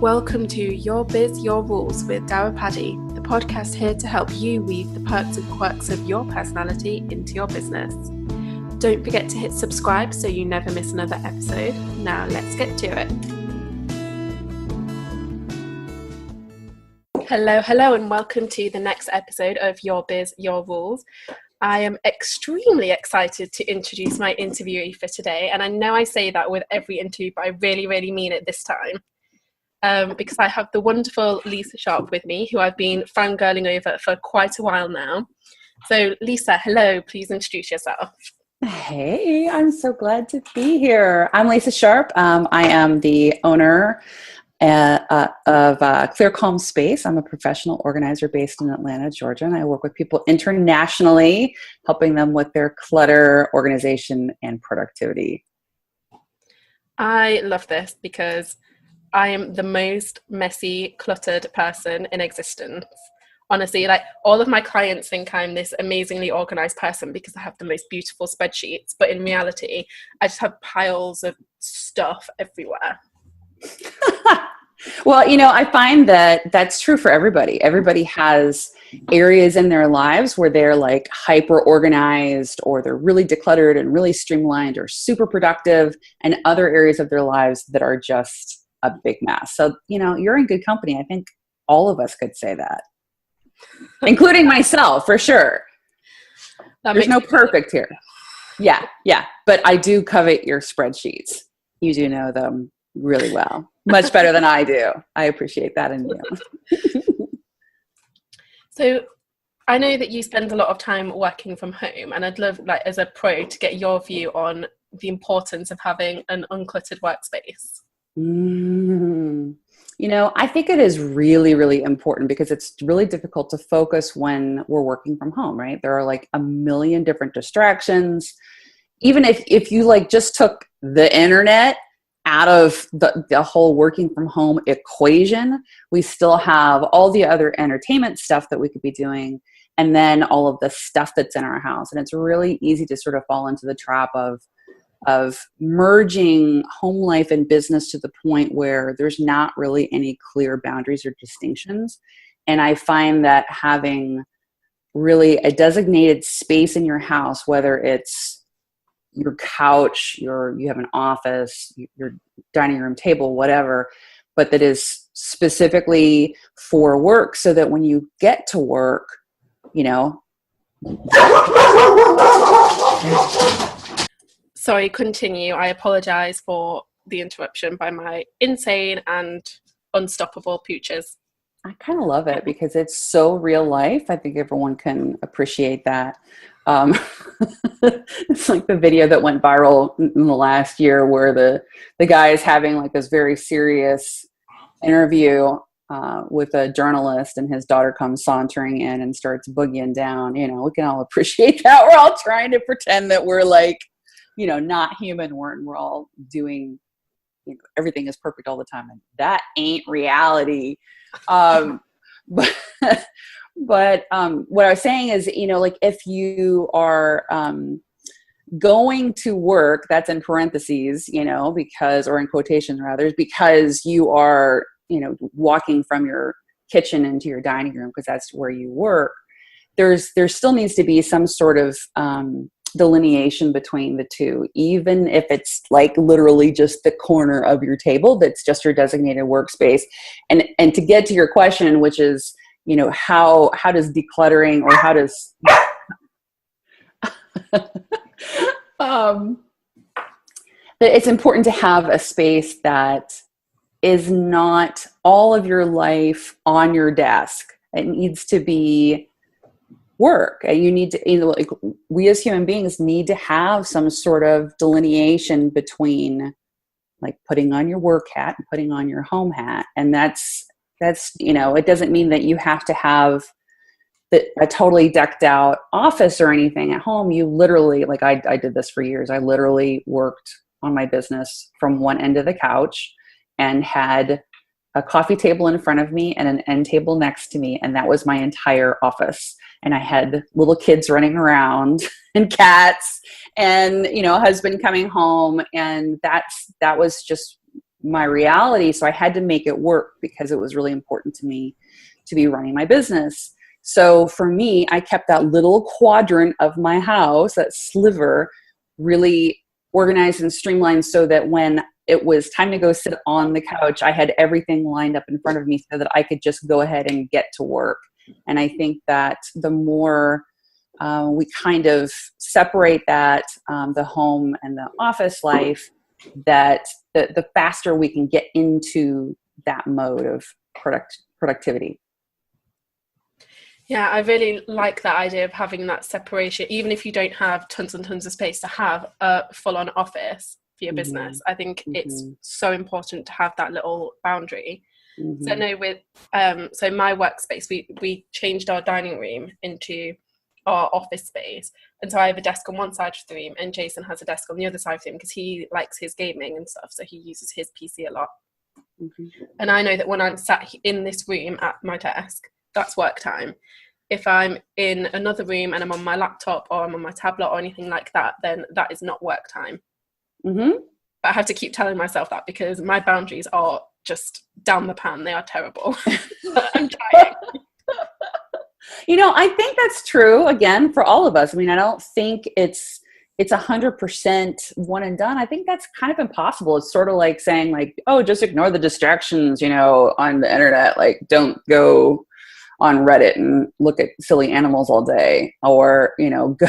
Welcome to Your Biz, Your Rules with Dara Paddy, the podcast here to help you weave the perks and quirks of your personality into your business. Don't forget to hit subscribe so you never miss another episode. Now let's get to it. Hello, and welcome to the next episode of Your Biz, Your Rules. I am extremely excited to introduce my interviewee for today, and I know I say that with every interview, but I really mean it this time. Because I have the wonderful Lisa Sharp with me, who I've been fangirling over for quite a while now. So Lisa, hello, please introduce yourself. Hey, I'm so glad to be here. I'm Lisa Sharp. I am the owner of Clear Calm Space. I'm a professional organizer based in Atlanta, Georgia, and I work with people internationally, helping them with their clutter, organization, and productivity. I love this because I am the most messy, cluttered person in existence. Honestly, like all of my clients think I'm this amazingly organized person because I have the most beautiful spreadsheets, but in reality, I just have piles of stuff everywhere. Well, I find that that's true for everybody. Everybody has areas in their lives where they're like hyper organized, or they're really decluttered and really streamlined or super productive, and other areas of their lives that are just a big mess. So, you're in good company. I think all of us could say that, including myself, for sure. There's no perfect here. Yeah. But I do covet your spreadsheets. You do know them really well. Much better than I do. I appreciate that in you. So I know that you spend a lot of time working from home, and I'd love, as a pro, to get your view on the importance of having an uncluttered workspace. I think it is really important because it's really difficult to focus when we're working from home, right? There are like a million different distractions. Even if you just took the internet out of the whole working from home equation, we still have all the other entertainment stuff that we could be doing, and then all of the stuff that's in our house. And it's really easy to sort of fall into the trap of merging home life and business to the point where there's not really any clear boundaries or distinctions. And I find that having really a designated space in your house, whether it's your couch, you have an office, your dining room table, whatever, but that is specifically for work, so that when you get to work, Sorry, continue. I apologize for the interruption by my insane and unstoppable pooches. I kind of love it because it's so real life. I think everyone can appreciate that. It's like the video that went viral in the last year where the guy is having like this very serious interview with a journalist, and his daughter comes sauntering in and starts boogieing down. We can all appreciate that. We're all trying to pretend that we're not human. We're all doing, everything is perfect all the time, and that ain't reality. But what I was saying is, if you are going to work, that's in parentheses, because, or in quotations rather, because you are, walking from your kitchen into your dining room because that's where you work. There still needs to be some sort of delineation between the two, even if it's like literally just the corner of your table that's just your designated workspace. And to get to your question, which is, how does decluttering, or how does it's important to have a space that is not all of your life on your desk. It needs to be work, and you need to, we as human beings need to have some sort of delineation between like putting on your work hat and putting on your home hat. And that's it doesn't mean that you have to have a totally decked out office or anything at home. You literally, I did this for years. I literally worked on my business from one end of the couch and had a coffee table in front of me and an end table next to me. And that was my entire office. And I had little kids running around and cats and, a husband coming home. And that was just my reality. So I had to make it work because it was really important to me to be running my business. So for me, I kept that little quadrant of my house, that sliver, really organized and streamlined so that when it was time to go sit on the couch, I had everything lined up in front of me so that I could just go ahead and get to work. And I think that the more we kind of separate that, the home and the office life, that the faster we can get into that mode of productivity. Yeah, I really like that idea of having that separation, even if you don't have tons and tons of space to have a full-on office for your business. I think it's so important to have that little boundary. So I know with so my workspace, we changed our dining room into our office space, and so I have a desk on one side of the room and Jason has a desk on the other side of the room because he likes his gaming and stuff, so he uses his PC a lot. And I know that when I'm sat in this room at my desk, that's work time. If I'm in another room and I'm on my laptop or I'm on my tablet or anything like that, then that is not work time. But I have to keep telling myself that because my boundaries are just down the pan. They are terrible. I'm trying. You know, I think that's true, again, for all of us. I mean, I don't think it's 100% one and done. I think that's kind of impossible. It's sort of like saying like, oh, just ignore the distractions, you know, on the internet. Like, don't go on Reddit and look at silly animals all day, or, you know, go,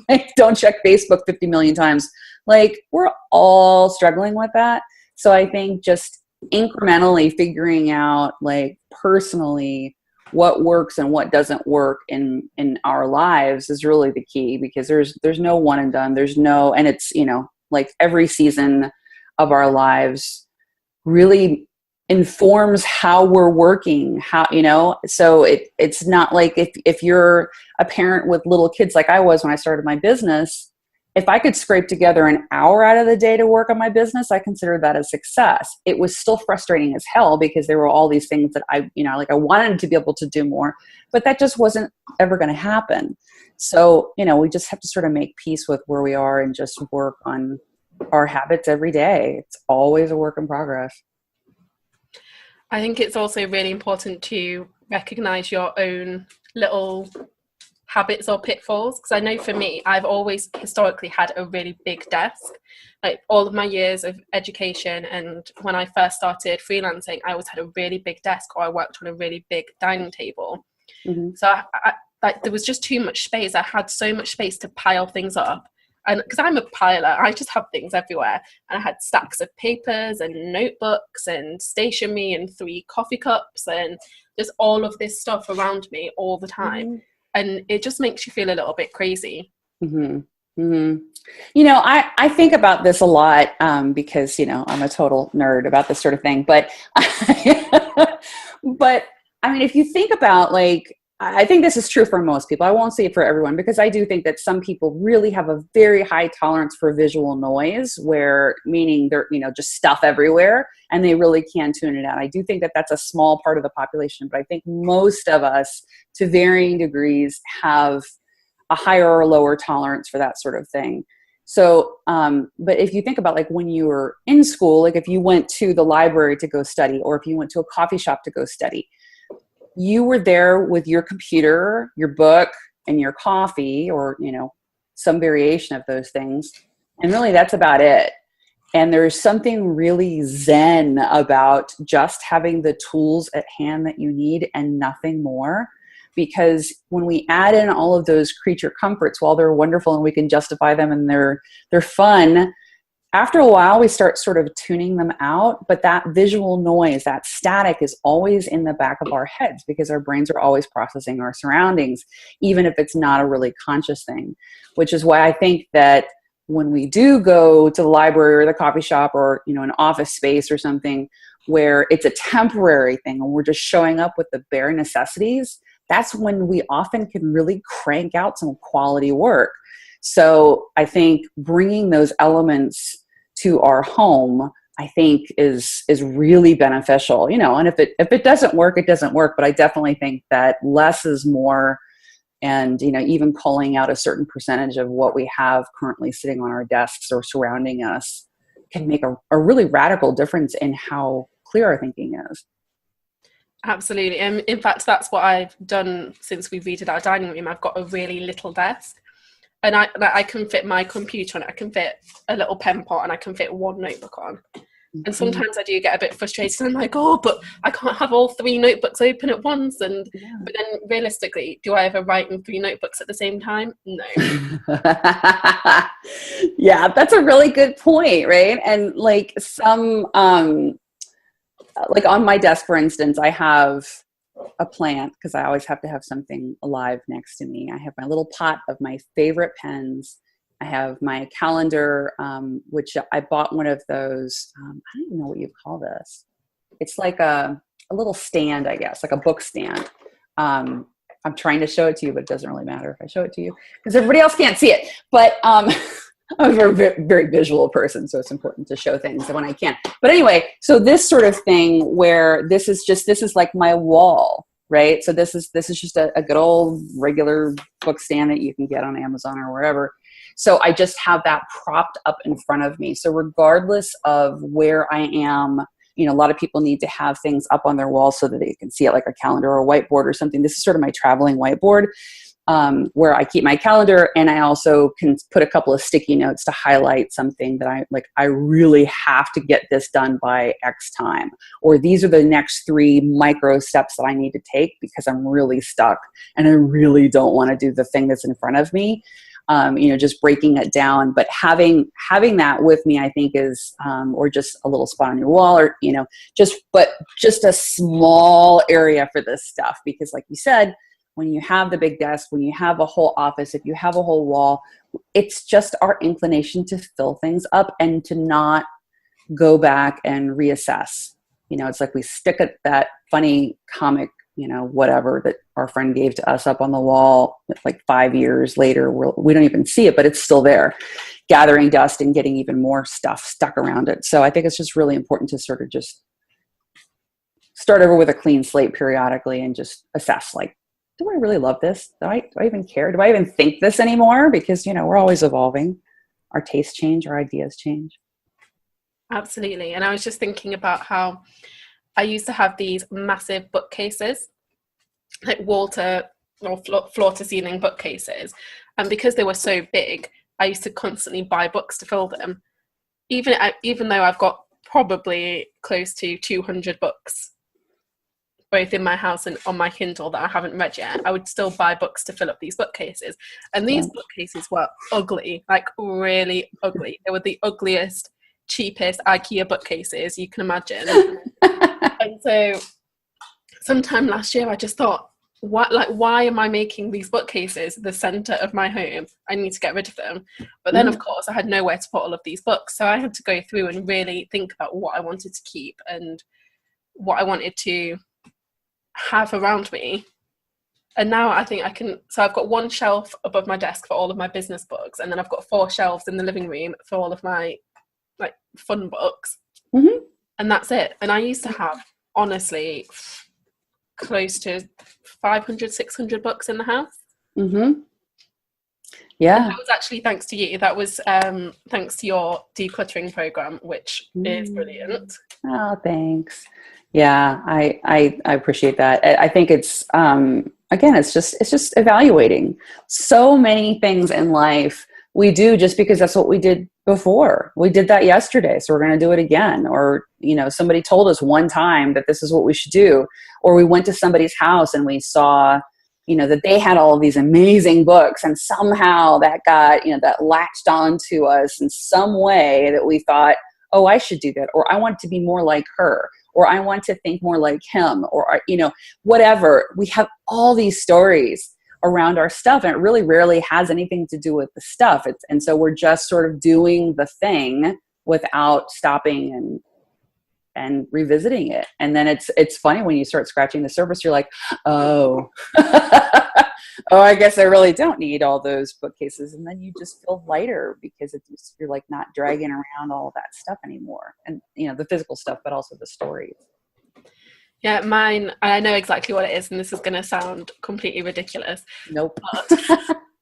like, don't check Facebook 50 million times. Like, we're all struggling with that. So I think just incrementally figuring out, like, personally what works and what doesn't work in our lives is really the key, because there's no one and done. There's no, and it's, you know, like every season of our lives really informs how we're working, how, you know, so it's not like if you're a parent with little kids like I was when I started my business, if I could scrape together an hour out of the day to work on my business, I consider that a success. It was still frustrating as hell because there were all these things that I, you know, like I wanted to be able to do more, but that just wasn't ever going to happen. So, you know, we just have to sort of make peace with where we are and just work on our habits every day. It's always a work in progress. I think it's also really important to recognize your own little habits or pitfalls, because I know for me, I've always historically had a really big desk. Like all of my years of education and when I first started freelancing, I always had a really big desk, or I worked on a really big dining table. So I like there was just too much space. I had so much space to pile things up, and because I'm a piler, I just have things everywhere. And I had stacks of papers and notebooks and stationery and 3 coffee cups and just all of this stuff around me all the time. And it just makes you feel a little bit crazy. You know, I think about this a lot because, you know, I'm a total nerd about this sort of thing. But, but I mean, if you think about, like, I think this is true for most people. I won't say it for everyone, because I do think that some people really have a very high tolerance for visual noise, where meaning they're, you know, just stuff everywhere and they really can tune it out. I do think that that's a small part of the population, but I think most of us to varying degrees have a higher or lower tolerance for that sort of thing. So, but if you think about, like, when you were in school, like if you went to the library to go study, or if you went to a coffee shop to go study, you were there with your computer, your book, and your coffee, or, you know, some variation of those things. And really that's about it. And there's something really zen about just having the tools at hand that you need and nothing more. Because when we add in all of those creature comforts, while they're wonderful and we can justify them and they're fun, after a while we start sort of tuning them out. But that visual noise, that static, is always in the back of our heads, because our brains are always processing our surroundings, even if it's not a really conscious thing. Which is why I think that when we do go to the library or the coffee shop, or, you know, an office space or something where it's a temporary thing and we're just showing up with the bare necessities, that's when we often can really crank out some quality work. So I think bringing those elements to our home, I think is really beneficial, you know. And if it doesn't work, it doesn't work. But I definitely think that less is more, and, you know, even calling out a certain percentage of what we have currently sitting on our desks or surrounding us can make a really radical difference in how clear our thinking is. Absolutely. And in fact, that's what I've done since we redid our dining room. I've got a really little desk, and I can fit my computer on it. I can fit a little pen pot, and I can fit one notebook on. And sometimes I do get a bit frustrated. I'm like, oh, but I can't have all 3 notebooks open at once. And but then realistically, do I ever write in 3 notebooks at the same time? No. Yeah, that's a really good point, right? And like some like on my desk, for instance, I have a plant because I always have to have something alive next to me. I have my little pot of my favorite pens. I have my calendar, which I bought one of those. I don't even know what you call this. It's like a little stand, I guess, like a book stand. I'm trying to show it to you, but it doesn't really matter if I show it to you because everybody else can't see it. But I'm a very, very visual person, so it's important to show things when I can. But anyway, so this sort of thing where this is like my wall, right? So this is just a good old regular book stand that you can get on Amazon or wherever. So I just have that propped up in front of me. So regardless of where I am, you know, a lot of people need to have things up on their wall so that they can see it, like a calendar or a whiteboard or something. This is sort of my traveling whiteboard. Where I keep my calendar, and I also can put a couple of sticky notes to highlight something that I really have to get this done by X time, or these are the next 3 micro steps that I need to take because I'm really stuck and I really don't want to do the thing that's in front of me. You know, just breaking it down, but having that with me, I think is, or just a little spot on your wall, or, you know, just a small area for this stuff, because like you said, when you have the big desk, when you have a whole office, if you have a whole wall, it's just our inclination to fill things up and to not go back and reassess. You know, it's like we stick at that funny comic, you know, whatever that our friend gave to us up on the wall, like 5 years later, we don't even see it, but it's still there, gathering dust and getting even more stuff stuck around it. So I think it's just really important to sort of just start over with a clean slate periodically and just assess, like, do I really love this? Do I even care? Do I even think this anymore? Because, you know, we're always evolving. Our tastes change, our ideas change. Absolutely. And I was just thinking about how I used to have these massive bookcases, like wall to or floor to ceiling bookcases. And because they were so big, I used to constantly buy books to fill them. Even though I've got probably close to 200 books, both in my house and on my Kindle that I haven't read yet, I would still buy books to fill up these bookcases. And these bookcases were ugly, like really ugly. They were the ugliest, cheapest IKEA bookcases you can imagine. And so sometime last year I just thought, why am I making these bookcases the center of my home? I need to get rid of them. But then of course I had nowhere to put all of these books, so I had to go through and really think about what I wanted to keep and what I wanted to have around me. And now I think I can, so I've got 1 shelf above my desk for all of my business books, and then I've got 4 shelves in the living room for all of my like fun books. And that's it. And I used to have, honestly, close to 500, 600 books in the house. Yeah. And that was actually thanks to you. That was thanks to your decluttering program, which is brilliant. Oh, thanks. Yeah, I appreciate that. I think it's, again, it's just evaluating. So many things in life we do just because that's what we did before. We did that yesterday, so we're going to do it again. Or, you know, somebody told us one time that this is what we should do. Or we went to somebody's house and we saw, you know, that they had all of these amazing books, and somehow that got, you know, that latched onto us in some way that we thought, oh, I should do that. Or I want to be more like her. Or I want to think more like him, or, you know, whatever. We have all these stories around our stuff, and it really rarely has anything to do with the stuff. And so we're just sort of doing the thing without stopping and revisiting it. And then it's funny when you start scratching the surface, you're like, oh, oh, I guess I really don't need all those bookcases. And then you just feel lighter because you're like not dragging around all of that stuff anymore. And, you know, the physical stuff, but also the stories. Yeah, mine, I know exactly what it is, and this is going to sound completely ridiculous. Nope.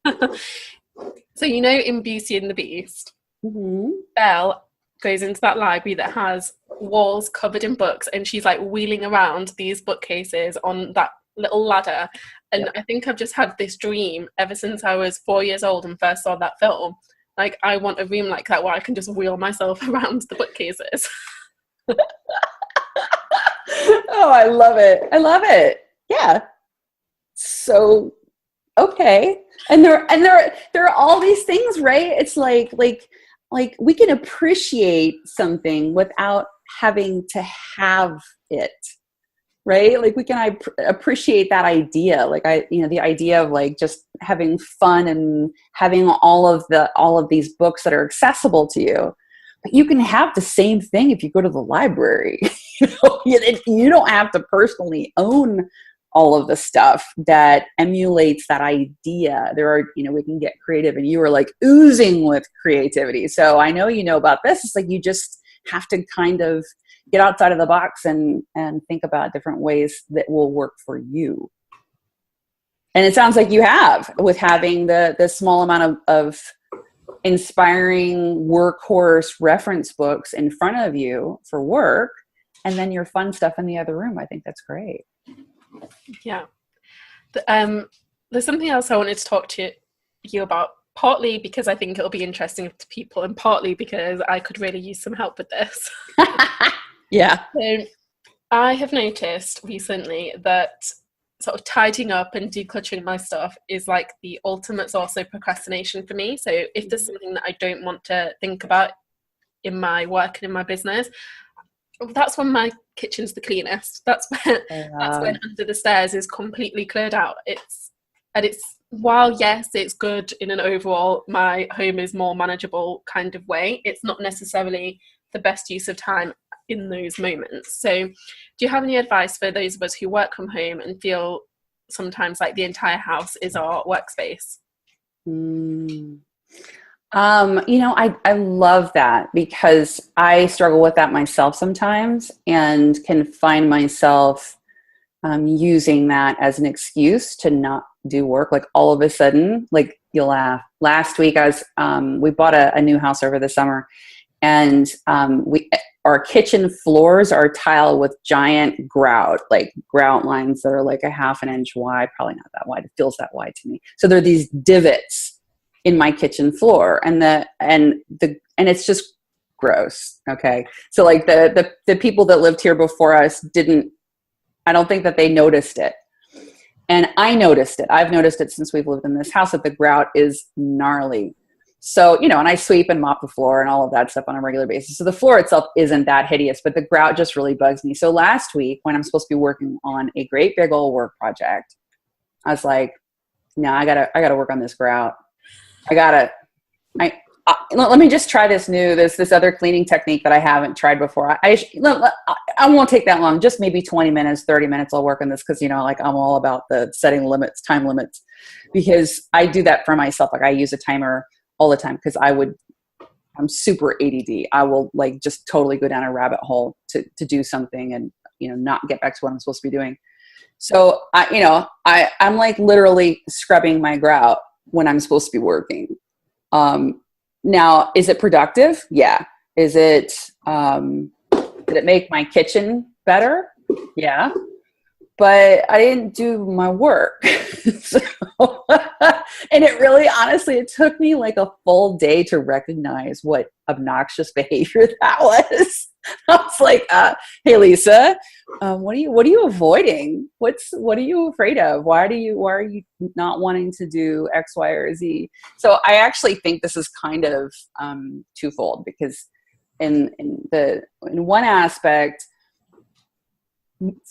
But so, you know, in Beauty and the Beast, Belle goes into that library that has walls covered in books, and she's like wheeling around these bookcases on that little ladder. And I think I've just had this dream ever since I was 4 years old and first saw that film. Like, I want a room like that where I can just wheel myself around the bookcases. Oh, I love it. I love it. Yeah. So, okay. And there are all these things, right? It's like we can appreciate something without having to have it, right? Like we can appreciate that idea. Like the idea of like just having fun and having all of these books that are accessible to you. But you can have the same thing if you go to the library. You don't have to personally own all of the stuff that emulates that idea. There are, we can get creative, and you are like oozing with creativity. So I know you know about this. It's like you just have to kind of get outside of the box and think about different ways that will work for you. And it sounds like you have, with having the small amount of inspiring workhorse reference books in front of you for work, and then your fun stuff in the other room. I think that's great. Yeah. There's something else I wanted to talk to you about, partly because I think it'll be interesting to people, and partly because I could really use some help with this. Yeah. So I have noticed recently that sort of tidying up and decluttering my stuff is like the ultimate source of procrastination for me. So if there's something that I don't want to think about in my work and in my business, that's when my kitchen's the cleanest. That's when under the stairs is completely cleared out. It's while yes, it's good in an overall my home is more manageable kind of way, it's not necessarily the best use of time in those moments. So do you have any advice for those of us who work from home and feel sometimes like the entire house is our workspace? I love that, because I struggle with that myself sometimes, and can find myself using that as an excuse to not do work. Like all of a sudden, like you'll laugh. Last week we bought a new house over the summer, and our kitchen floors are tiled with giant grout lines that are like a half an inch wide, probably not that wide. It feels that wide to me. So there are these divots in my kitchen floor, and it's just gross. Okay. So like the people that lived here before us I don't think that they noticed it. And I noticed it. I've noticed it since we've lived in this house, that the grout is gnarly. So, and I sweep and mop the floor and all of that stuff on a regular basis. So the floor itself isn't that hideous, but the grout just really bugs me. So last week, when I'm supposed to be working on a great big old work project, I was like, no, I gotta work on this grout. Let me just try this other cleaning technique that I haven't tried before. I won't take that long, just maybe 20 minutes, 30 minutes. I'll work on this, because, I'm all about the setting limits, time limits, because I do that for myself. Like I use a timer all the time, because I'm super ADD. I will like just totally go down a rabbit hole to do something and, not get back to what I'm supposed to be doing. So I'm like literally scrubbing my grout when I'm supposed to be working. Now, is it productive? Yeah. Is it, did it make my kitchen better? Yeah. But I didn't do my work. And it really, honestly, it took me like a full day to recognize what obnoxious behavior that was. I was like, hey, Lisa, what are you avoiding? What are you afraid of? Why are you not wanting to do X, Y, or Z? So I actually think this is kind of twofold, because in one aspect,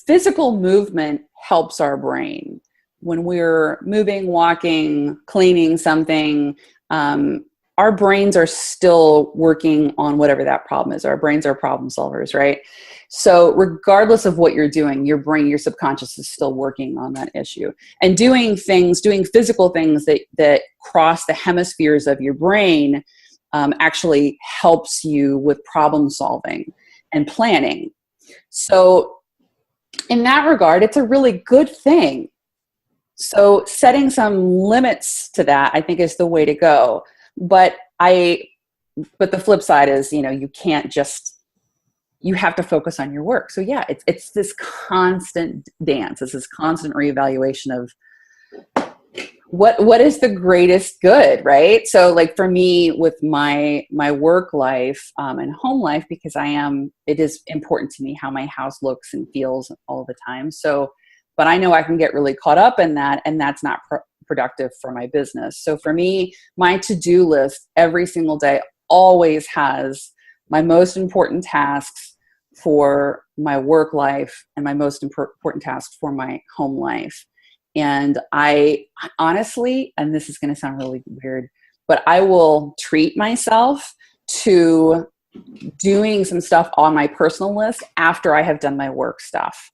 physical movement helps our brain. When we're moving, walking, cleaning something, our brains are still working on whatever that problem is. Our brains are problem solvers, right? So regardless of what you're doing, your brain, your subconscious is still working on that issue. And doing physical things that cross the hemispheres of your brain actually helps you with problem solving and planning. So in that regard, it's a really good thing. So setting some limits to that, I think, is the way to go. But I but the flip side is, you can't just, you have to focus on your work. So yeah, it's this constant dance. It's this constant reevaluation of what is the greatest good, right? So like for me with my work life and home life, because it is important to me how my house looks and feels all the time. So, but I know I can get really caught up in that, and that's not productive for my business. So for me, my to-do list every single day always has my most important tasks for my work life and my most important tasks for my home life. And I honestly, and this is going to sound really weird, but I will treat myself to doing some stuff on my personal list after I have done my work stuff.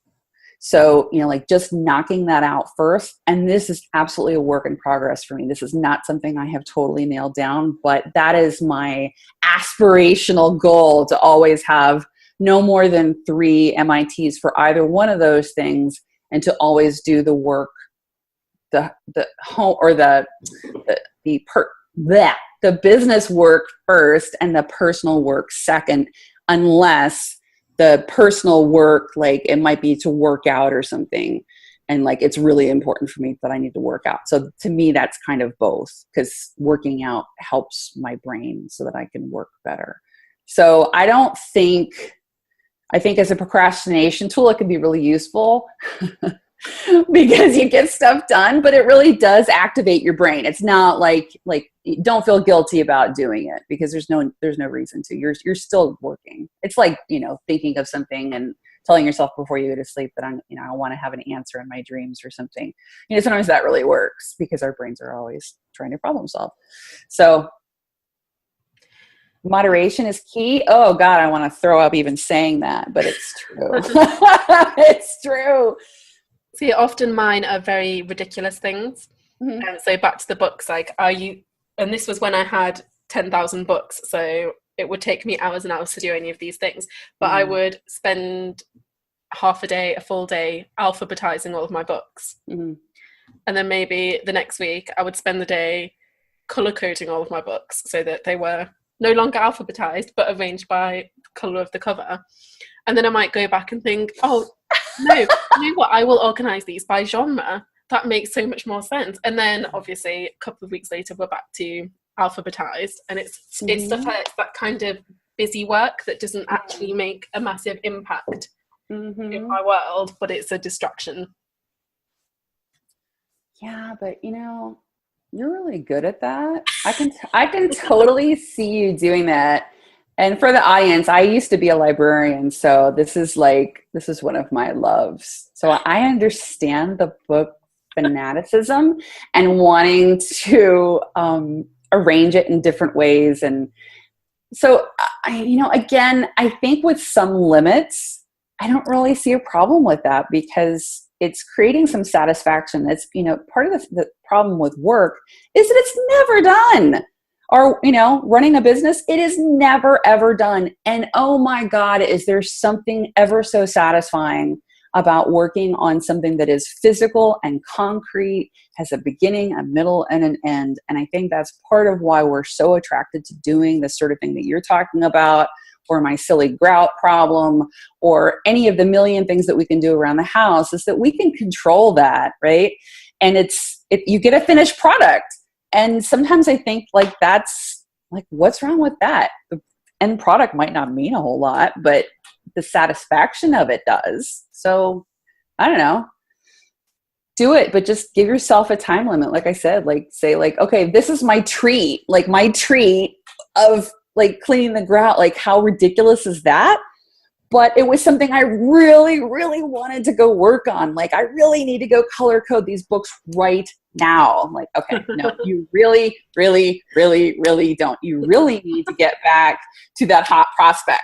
So, like just knocking that out first. And this is absolutely a work in progress for me. This is not something I have totally nailed down, but that is my aspirational goal, to always have no more than 3 MITs for either one of those things, and to always do the work, the home, or the business work first and the personal work second, unless the personal work, like it might be to work out or something, and like it's really important for me that I need to work out. So to me, that's kind of both, because working out helps my brain so that I can work better. So I think as a procrastination tool, it can be really useful because you get stuff done, but it really does activate your brain. It's not like don't feel guilty about doing it, because there's no reason to. You're still working. It's like, thinking of something and telling yourself before you go to sleep that I want to have an answer in my dreams or something. Sometimes that really works because our brains are always trying to problem solve. So moderation is key. Oh God, I want to throw up even saying that, but it's true. It's true. See, often mine are very ridiculous things. Mm-hmm. And so back to the books, like, and this was when I had 10,000 books. So it would take me hours and hours to do any of these things. But I would spend half a day, a full day alphabetizing all of my books. Mm-hmm. And then maybe the next week I would spend the day color coding all of my books so that they were no longer alphabetized, but arranged by color of the cover. And then I might go back and think, oh, no, you know what? I will organize these by genre. That makes so much more sense. And then obviously a couple of weeks later, we're back to alphabetized. And it's stuff like that kind of busy work that doesn't actually make a massive impact in my world, but it's a distraction. Yeah, but you're really good at that. I can totally see you doing that. And for the audience, I used to be a librarian, so this is one of my loves. So I understand the book fanaticism and wanting to arrange it in different ways. And so, again, I think with some limits, I don't really see a problem with that, because it's creating some satisfaction. That's, part of the problem with work is that it's never done. Or, running a business, it is never, ever done. And oh my God, is there something ever so satisfying about working on something that is physical and concrete, has a beginning, a middle, and an end. And I think that's part of why we're so attracted to doing the sort of thing that you're talking about, or my silly grout problem, or any of the million things that we can do around the house, is that we can control that, right? And you get a finished product. And sometimes I think that's what's wrong with that? The end product might not mean a whole lot, but the satisfaction of it does. So I don't know, do it, but just give yourself a time limit. Like I said, say okay, this is my treat, my treat of cleaning the grout. How ridiculous is that? But it was something I really, really wanted to go work on. I really need to go color code these books right now. Okay, no, you really, really, really, really don't. You really need to get back to that hot prospect.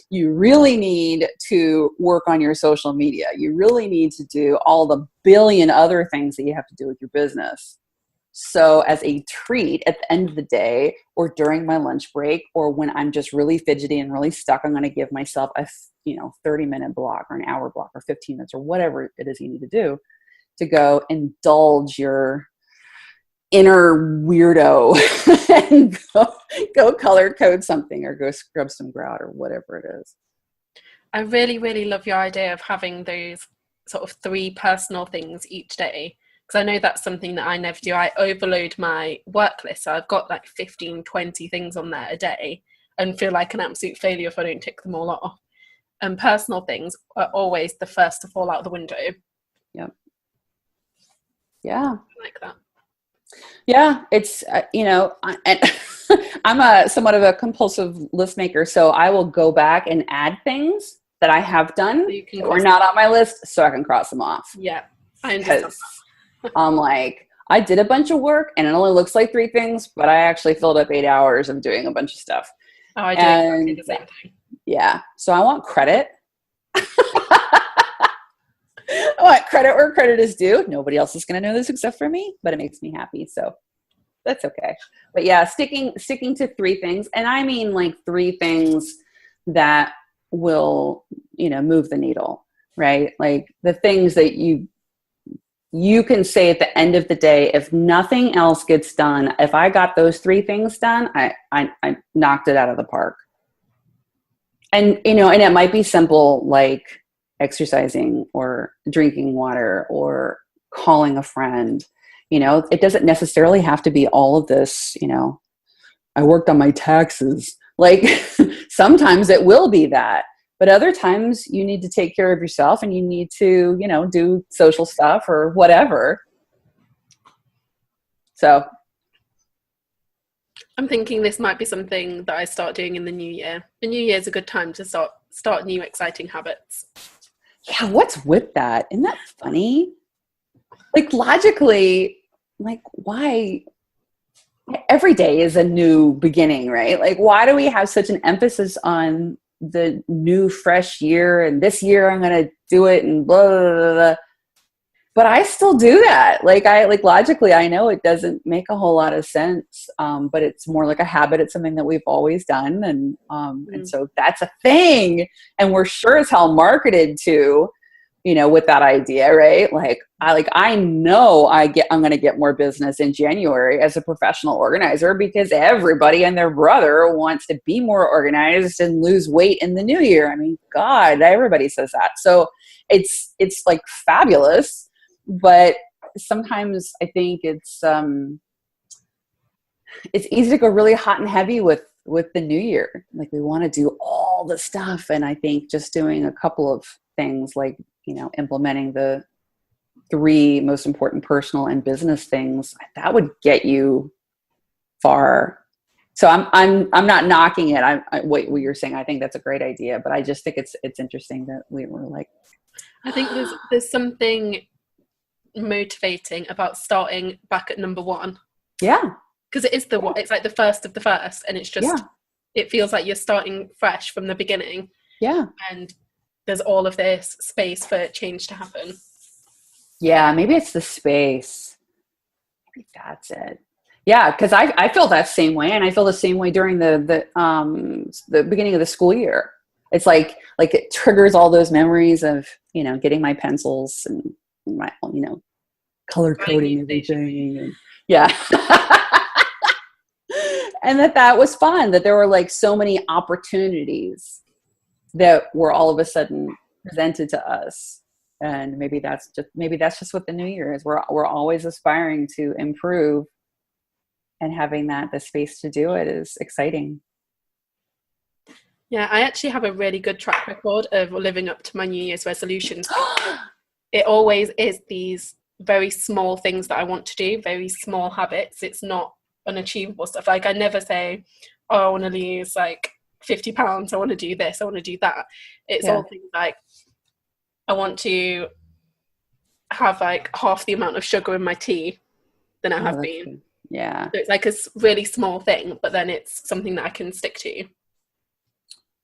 You really need to work on your social media. You really need to do all the billion other things that you have to do with your business. So as a treat at the end of the day, or during my lunch break, or when I'm just really fidgety and really stuck, I'm going to give myself a 30-minute block, or an hour block, or 15 minutes, or whatever it is you need to do to go indulge your inner weirdo and go color code something or go scrub some grout or whatever it is. I really, really love your idea of having those sort of 3 personal things each day. Because I know that's something that I never do. I overload my work list. So I've got like 15, 20 things on there a day and feel like an absolute failure if I don't tick them all off. And personal things are always the first to fall out the window. Yep. Yeah. I like that. Yeah. It's, and I'm somewhat of a compulsive list maker. So I will go back and add things that I have done that were not on my list so I can cross them off. Yeah. I understand that. I'm like, I did a bunch of work and it only looks like 3 things, but I actually filled up 8 hours of doing a bunch of stuff. Oh, I do exactly the same thing. Yeah. So I want credit. I want credit where credit is due. Nobody else is going to know this except for me, but it makes me happy. So that's okay. But yeah, sticking to 3 things. And I mean like 3 things that will, move the needle, right? Like the things that you can say at the end of the day, if nothing else gets done, if I got those 3 things done, I knocked it out of the park. And, and it might be simple, like exercising or drinking water or calling a friend. It doesn't necessarily have to be all of this, I worked on my taxes. Like sometimes it will be that. But other times you need to take care of yourself and you need to, do social stuff or whatever. So I'm thinking this might be something that I start doing in the new year. The new year is a good time to start new exciting habits. Yeah, what's with that? Isn't that funny? Like logically, like why? Every day is a new beginning, right? Like why do we have such an emphasis on the new fresh year and this year I'm going to do it and blah, blah, blah, blah. But I still do that. Like logically, I know it doesn't make a whole lot of sense. But it's more like a habit. It's something that we've always done. And so that's a thing. And we're sure as hell marketed to, with that idea, right? I know I'm going to get more business in January as a professional organizer because everybody and their brother wants to be more organized and lose weight in the new year. I mean, God, everybody says that. So it's like fabulous, but sometimes I think it's easy to go really hot and heavy with the new year. Like we want to do all the stuff. And I think just doing a couple of things like, implementing the 3 most important personal and business things, that would get you far. So I'm not knocking it. What you're saying, I think that's a great idea, but I just think it's interesting that we were like, I think there's something motivating about starting back at number 1. Yeah. Because it is it's like the first of the first, and it's just, it feels like you're starting fresh from the beginning. Yeah. And there's all of this space for change to happen. Yeah, maybe it's the space. Maybe that's it. Yeah, because I feel that same way, and I feel the same way during the beginning of the school year. It's like it triggers all those memories of getting my pencils and my color coding everything. And, yeah. And that was fun, that there were like so many opportunities that were all of a sudden presented to us. And maybe that's just what the new year is. We're always aspiring to improve, and having the space to do it is exciting. Yeah, I actually have a really good track record of living up to my New Year's resolutions. It always is these very small things that I want to do, very small habits. It's not unachievable stuff. Like I never say, oh, I want to lose like 50 pounds. I want to do this. I want to do that. It's all things like I want to have like half the amount of sugar in my tea than I have been. Good. Yeah. So it's like a really small thing, but then it's something that I can stick to.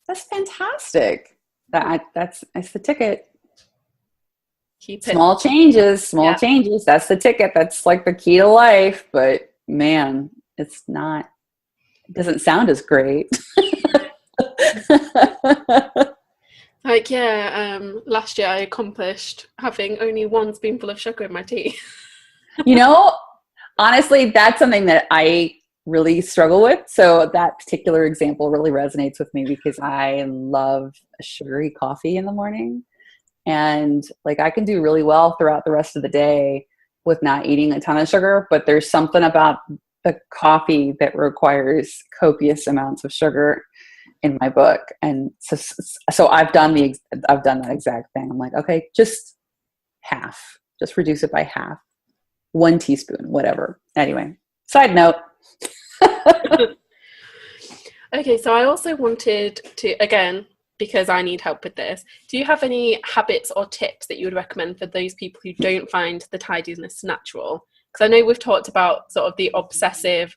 That's fantastic. That's the ticket. Keep it. Small changes. That's the ticket. That's like the key to life. But man, it doesn't sound as great. Last year I accomplished having only 1 spoonful of sugar in my tea. Honestly, that's something that I really struggle with. So that particular example really resonates with me because I love a sugary coffee in the morning. And like I can do really well throughout the rest of the day with not eating a ton of sugar, but there's something about the coffee that requires copious amounts of sugar in my book. And so I've done that exact thing. I'm like, okay, just reduce it by half, 1 teaspoon, whatever. Anyway, side note. Okay, so I also wanted to, again, because I need help with this, do you have any habits or tips that you would recommend for those people who don't find the tidiness natural? Because I know we've talked about sort of the obsessive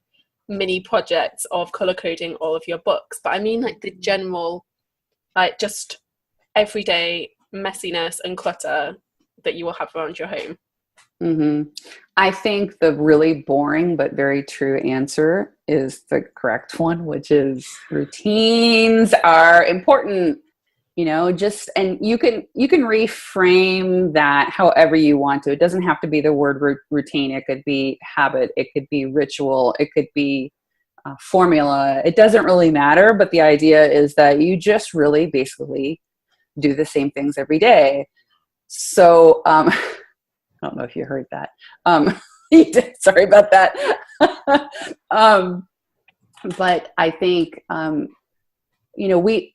mini projects of color coding all of your books, but I mean like the general, like just everyday messiness and clutter that you will have around your home. Mm-hmm. I think the really boring but very true answer is the correct one, which is routines are important. And you can reframe that however you want to. It doesn't have to be the word routine. It could be habit. It could be ritual. It could be formula. It doesn't really matter. But the idea is that you just really basically do the same things every day. So I don't know if you heard that. You did. Sorry about that. But I think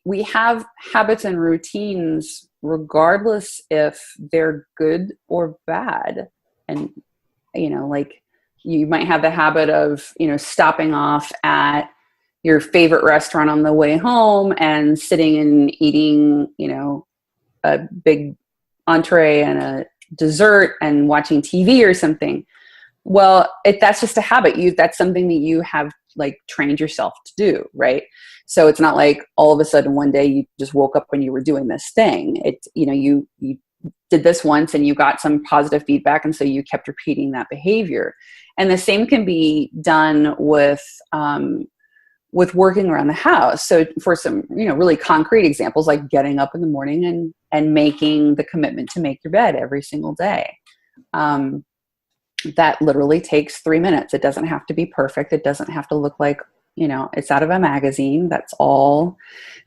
we have habits and routines regardless if they're good or bad. And, like you might have the habit of, stopping off at your favorite restaurant on the way home and sitting and eating, a big entree and a dessert and watching TV or something. Well, that's just a habit. That's something that you have like trained yourself to do, right? So it's not like all of a sudden one day you just woke up and you were doing this thing. You did this once and you got some positive feedback, and so you kept repeating that behavior. And the same can be done with working around the house. So for some, really concrete examples, like getting up in the morning and making the commitment to make your bed every single day. That literally takes 3 minutes. It doesn't have to be perfect. It doesn't have to look like, it's out of a magazine. That's all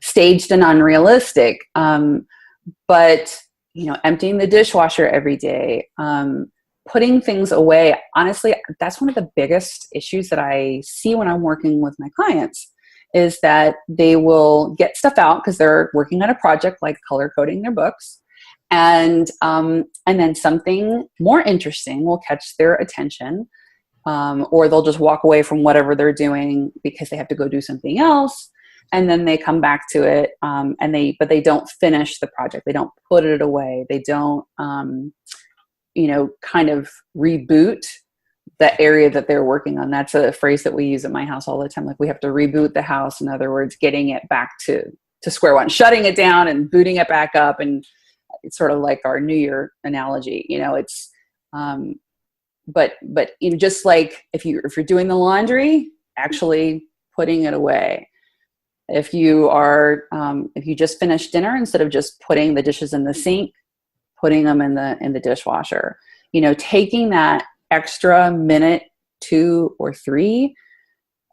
staged and unrealistic. But, emptying the dishwasher every day, putting things away. Honestly, that's one of the biggest issues that I see when I'm working with my clients is that they will get stuff out because they're working on a project like color coding their books. And then something more interesting will catch their attention, or they'll just walk away from whatever they're doing because they have to go do something else. And then they come back to it, but they don't finish the project. They don't put it away. They don't, kind of reboot the area that they're working on. That's a phrase that we use at my house all the time. Like we have to reboot the house. In other words, getting it back to square one, shutting it down and booting it back up. And it's sort of like our New Year analogy, it's, but just like if you're doing the laundry, actually putting it away. If you just finished dinner, instead of just putting the dishes in the sink, putting them in the dishwasher, taking that extra minute, 2 or 3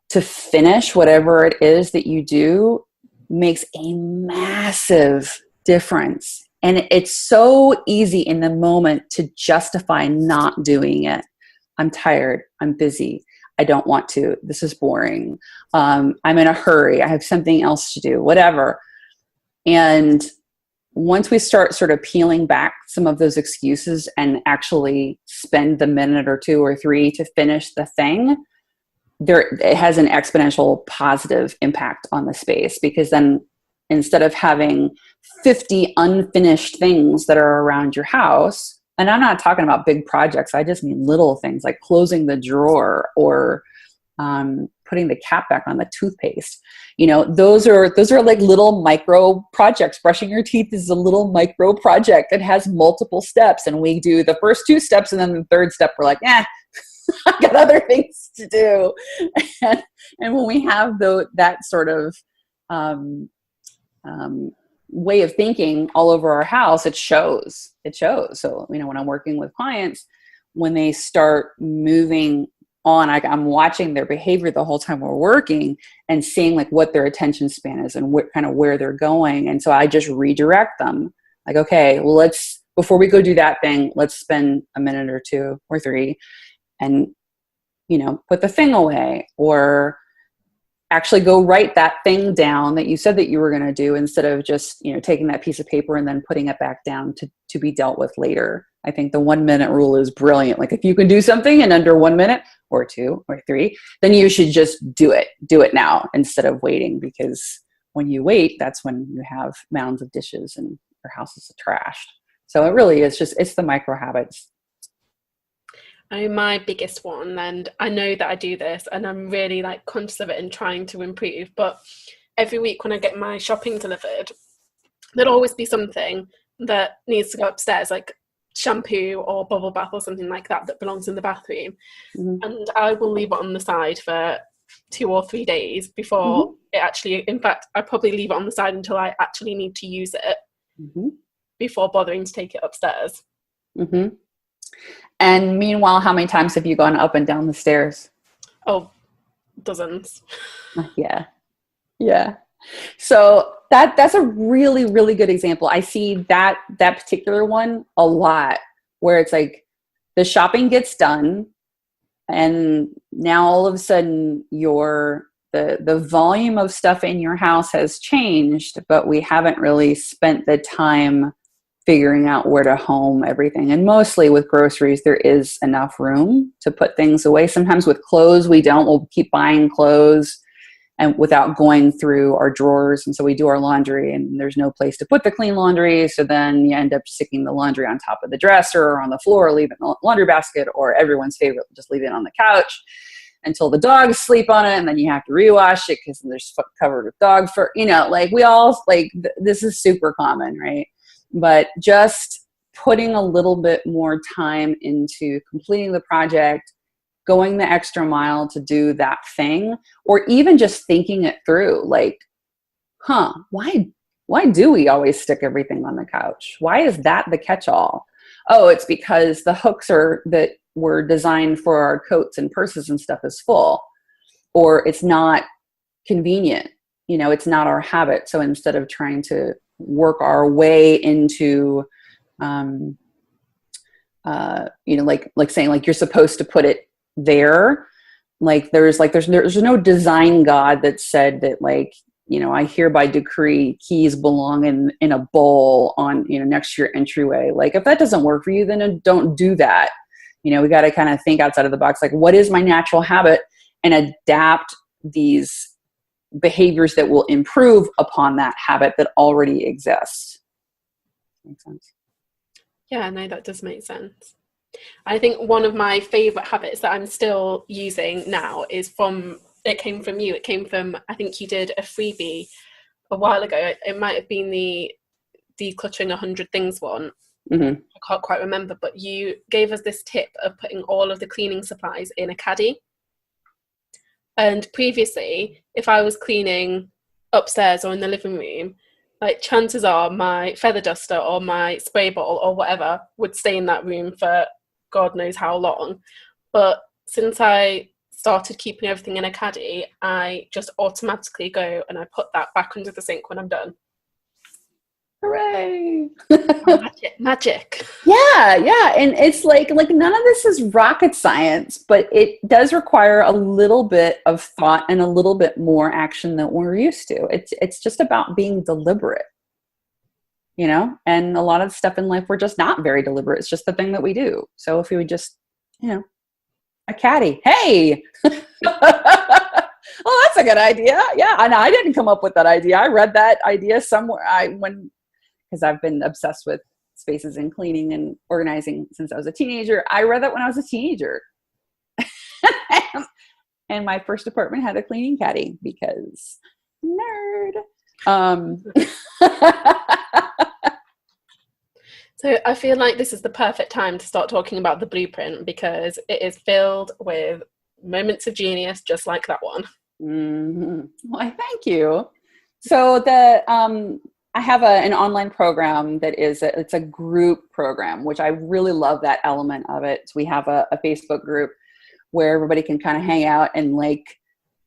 to finish whatever it is that you do makes a massive difference. And it's so easy in the moment to justify not doing it. I'm tired. I'm busy. I don't want to. This is boring. I'm in a hurry. I have something else to do, whatever. And once we start sort of peeling back some of those excuses and actually spend the minute or 2 or 3 to finish the thing, it has an exponential positive impact on the space, because then instead of having 50 unfinished things that are around your house, and I'm not talking about big projects, I just mean little things like closing the drawer or putting the cap back on the toothpaste. Those are like little micro projects. Brushing your teeth is a little micro project that has multiple steps, and we do the first 2 steps, and then the 3rd step we're like, I've got other things to do. And when we have that sort of way of thinking all over our house, it shows. So, when I'm working with clients, when they start moving on. I'm watching their behavior the whole time we're working and seeing like what their attention span is and what kind of where they're going. And so I just redirect them. Like, okay, well, before we go do that thing, let's spend a minute or 2 or 3 and, put the thing away, or actually go write that thing down that you said that you were going to do, instead of just, taking that piece of paper and then putting it back down to be dealt with later. I think the 1 minute rule is brilliant. Like, if you can do something in under 1 minute or 2 or 3, then you should just do it now instead of waiting, because when you wait, that's when you have mounds of dishes and your house is trashed. So it really is it's the micro habits. My biggest one, and I know that I do this and I'm really like conscious of it and trying to improve, but every week when I get my shopping delivered, there'll always be something that needs to go upstairs, like shampoo or bubble bath or something like that belongs in the bathroom. Mm-hmm. And I will leave it on the side for 2 or 3 days before mm-hmm. it actually, in fact, I probably leave it on the side until I actually need to use it mm-hmm. before bothering to take it upstairs. Mm-hmm. And meanwhile, how many times have you gone up and down the stairs? Oh, dozens. Yeah. So that's a really, really good example. I see that particular one a lot, where it's like the shopping gets done and now all of a sudden the volume of stuff in your house has changed, but we haven't really spent the time figuring out where to home everything. And mostly with groceries, there is enough room to put things away. Sometimes with clothes, we'll keep buying clothes and without going through our drawers. And so we do our laundry and there's no place to put the clean laundry. So then you end up sticking the laundry on top of the dresser or on the floor, leave it in the laundry basket, or everyone's favorite, just leave it on the couch until the dogs sleep on it. And then you have to rewash it because there's covered with dog fur, we all this is super common, right? But just putting a little bit more time into completing the project, going the extra mile to do that thing, or even just thinking it through, like, why do we always stick everything on the couch? Why is that the catch-all? Oh, it's because the hooks that were designed for our coats and purses and stuff is full, or it's not convenient. It's not our habit. So instead of trying to work our way into, like saying like you're supposed to put it there. Like there's no design God that said that I hereby decree keys belong in a bowl on, next to your entryway. Like if that doesn't work for you, then don't do that. We got to kind of think outside of the box. Like, what is my natural habit, and adapt these behaviors that will improve upon that habit that already exists. Makes sense? Yeah, no, that does make sense. I think one of my favorite habits that I'm still using now came from you. It came from, I think you did a freebie a while ago. It might have been the decluttering 100 things one. Mm-hmm. I can't quite remember, but you gave us this tip of putting all of the cleaning supplies in a caddy. And previously, if I was cleaning upstairs or in the living room, like chances are my feather duster or my spray bottle or whatever would stay in that room for God knows how long. But since I started keeping everything in a caddy, I just automatically go and I put that back under the sink when I'm done. Hooray! Magic. Yeah. And it's like none of this is rocket science, but it does require a little bit of thought and a little bit more action than we're used to. It's just about being deliberate, and a lot of stuff in life, we're just not very deliberate. It's just the thing that we do. So if we would just, a caddy, hey, well, that's a good idea. Yeah. And I didn't come up with that idea. I read that idea somewhere. Because I've been obsessed with spaces and cleaning and organizing since I was a teenager. I read that when I was a teenager. And my first apartment had a cleaning caddy because nerd. So I feel like this is the perfect time to start talking about the blueprint, because it is filled with moments of genius just like that one. Mm-hmm. Well, thank you. So I have an online program that it's a group program, which I really love that element of it. So we have a Facebook group where everybody can kind of hang out and like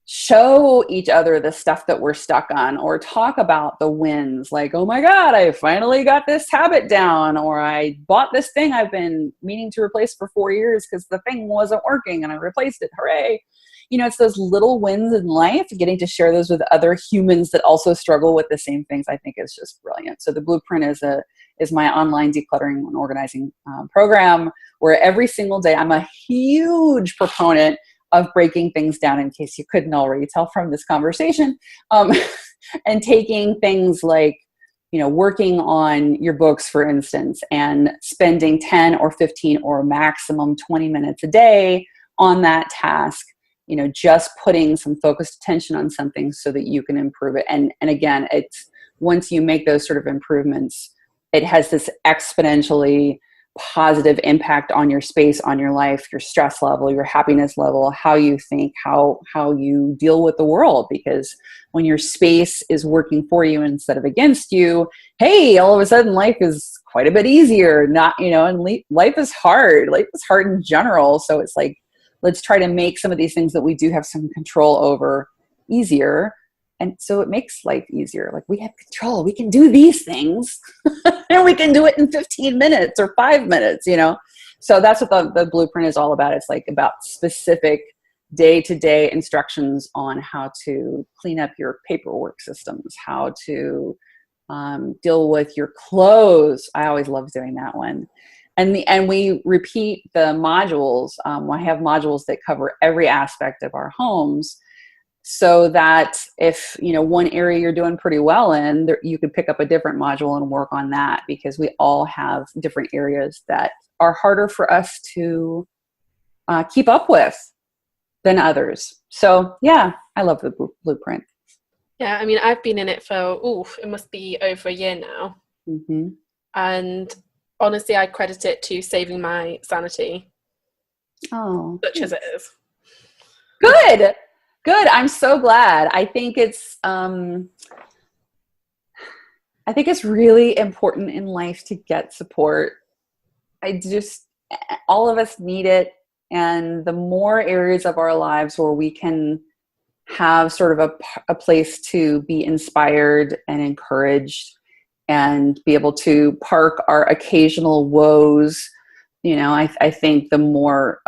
show each other the stuff that we're stuck on, or talk about the wins, like, oh my God, I finally got this habit down, or I bought this thing I've been meaning to replace for 4 years because the thing wasn't working and I replaced it. Hooray. You know, it's those little wins in life, getting to share those with other humans that also struggle with the same things, I think is just brilliant. So the Blueprint is my online decluttering and organizing program, where every single day I'm a huge proponent of breaking things down, in case you couldn't already tell from this conversation, and taking things like, you know, working on your books, for instance, and spending 10 or 15 or maximum 20 minutes a day on that task, you know, just putting some focused attention on something so that you can improve it. And again, it's once you make those sort of improvements, it has this exponentially positive impact on your space, on your life, your stress level, your happiness level, how you think, how you deal with the world. Because when your space is working for you instead of against you, hey, all of a sudden life is quite a bit easier. Not, you know, and life is hard. Life is hard in general. So it's like, let's try to make some of these things that we do have some control over easier. And so it makes life easier. Like, we have control. We can do these things and we can do it in 15 minutes or 5 minutes, you know? So that's what the Blueprint is all about. It's like about specific day-to-day instructions on how to clean up your paperwork systems, how to deal with your clothes. I always love doing that one. And we repeat the modules. I have modules that cover every aspect of our homes, so that if, you know, one area you're doing pretty well in, you could pick up a different module and work on that, because we all have different areas that are harder for us to keep up with than others. So yeah, I love the Blueprint. Yeah, I mean, I've been in it for, it must be over a year now. Mm-hmm. And honestly, I credit it to saving my sanity. Oh, such as it is. Good. I'm so glad. I think it's really important in life to get support. All of us need it. And the more areas of our lives where we can have sort of a place to be inspired and encouraged and be able to park our occasional woes, you know, I think the more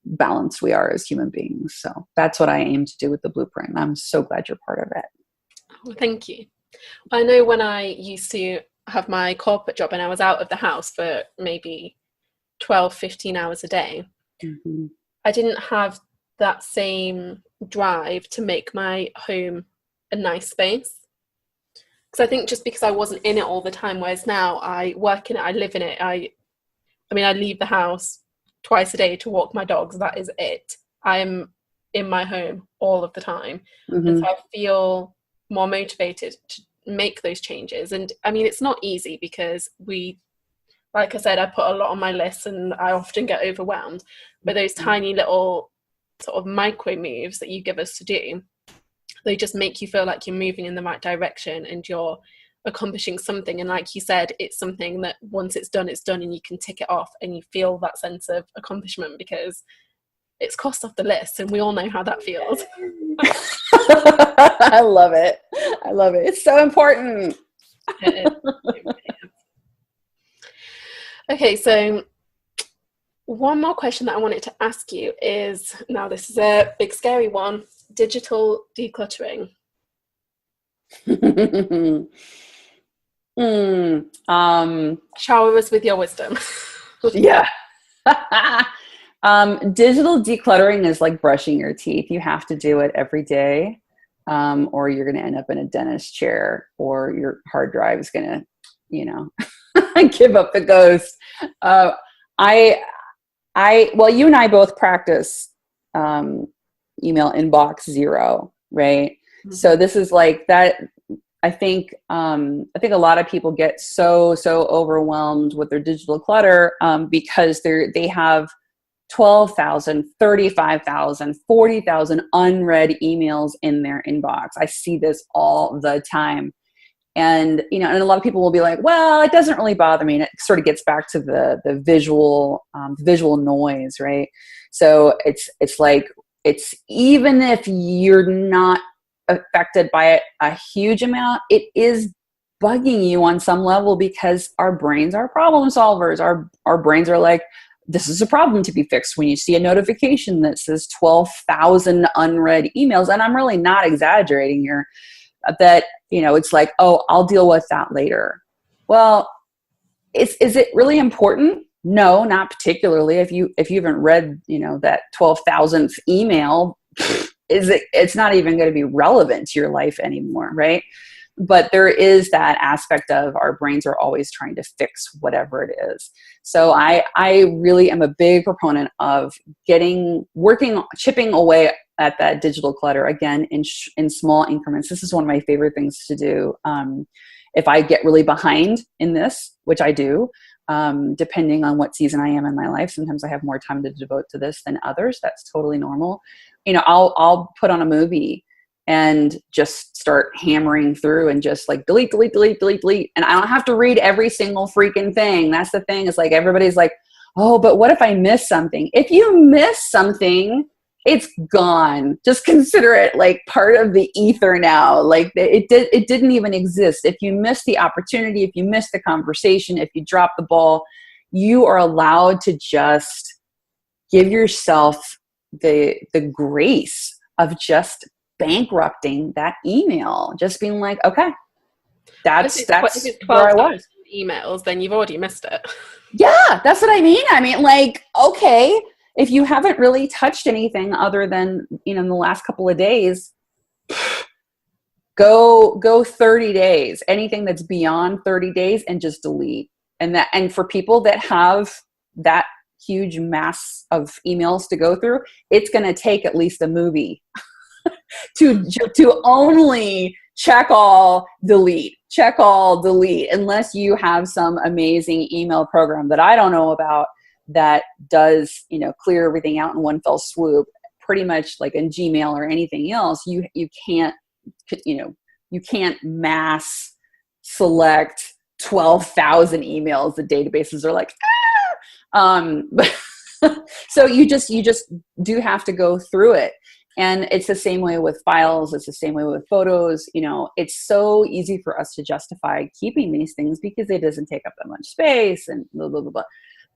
balanced we are as human beings. So that's what I aim to do with the Blueprint. I'm so glad you're part of it. Well, thank you. I know when I used to have my corporate job and I was out of the house for maybe 12, 15 hours a day, mm-hmm. I didn't have that same drive to make my home a nice space. Because I think just because I wasn't in it all the time, whereas now I work in it, I live in it. I leave the house twice a day to walk my dogs. That is it. I'm in my home all of the time. Mm-hmm. And so I feel more motivated to make those changes. And I mean, it's not easy because like I said, I put a lot on my list and I often get overwhelmed. But those tiny little sort of micro moves that you give us to do, they just make you feel like you're moving in the right direction and you're accomplishing something. And like you said, it's something that once it's done and you can tick it off and you feel that sense of accomplishment because it's crossed off the list, and we all know how that feels. I love it. It's so important. It is. Okay, so one more question that I wanted to ask you is, now this is a big scary one, digital decluttering. Shower us with your wisdom. Yeah. Digital decluttering is like brushing your teeth. You have to do it every day, or you're going to end up in a dentist chair, or your hard drive is going to, you know, give up the ghost. Well, you and I both practice email inbox zero, right? Mm-hmm. So this is like that. I think a lot of people get so overwhelmed with their digital clutter because they have 12,000, 35,000, 40,000 unread emails in their inbox. I see this all the time. And, you know, and a lot of people will be like, well, it doesn't really bother me. And it sort of gets back to the visual noise, right? So it's like, it's, even if you're not affected by it a huge amount, it is bugging you on some level, because our brains are problem solvers. Our brains are like, this is a problem to be fixed. When you see a notification that says 12,000 unread emails, and I'm really not exaggerating here, that, you know, it's like, oh, I'll deal with that later. Well, is it really important? No, not particularly. If you haven't read, you know, that 12,000th email, it's not even going to be relevant to your life anymore, right? But there is that aspect of our brains are always trying to fix whatever it is. So I really am a big proponent of chipping away at that digital clutter, again, in small increments. This is one of my favorite things to do. If I get really behind in this, which I do, depending on what season I am in my life, sometimes I have more time to devote to this than others. That's totally normal. You know, I'll put on a movie and just start hammering through and just like delete. And I don't have to read every single freaking thing. That's the thing. It's like, everybody's like, oh, but what if I miss something? If you miss something, it's gone. Just consider it like part of the ether now. Like it didn't even exist. If you miss the opportunity, if you miss the conversation, if you drop the ball, you are allowed to just give yourself the grace of just bankrupting that email, just being like, okay, that's if it's where I was. Emails, then you've already missed it. Yeah, that's what I mean. I mean, like, okay, if you haven't really touched anything other than, you know, in the last couple of days, go 30 days, anything that's beyond 30 days, and just delete. And for people that have that huge mass of emails to go through, it's going to take at least a movie to only check all, delete, unless you have some amazing email program that I don't know about that does, you know, clear everything out in one fell swoop, pretty much like in Gmail or anything else. You can't, you know, you can't mass select 12,000 emails. The databases are like, but so you just do have to go through it. And it's the same way with files. It's the same way with photos. You know, it's so easy for us to justify keeping these things because it doesn't take up that much space and blah, blah, blah, blah.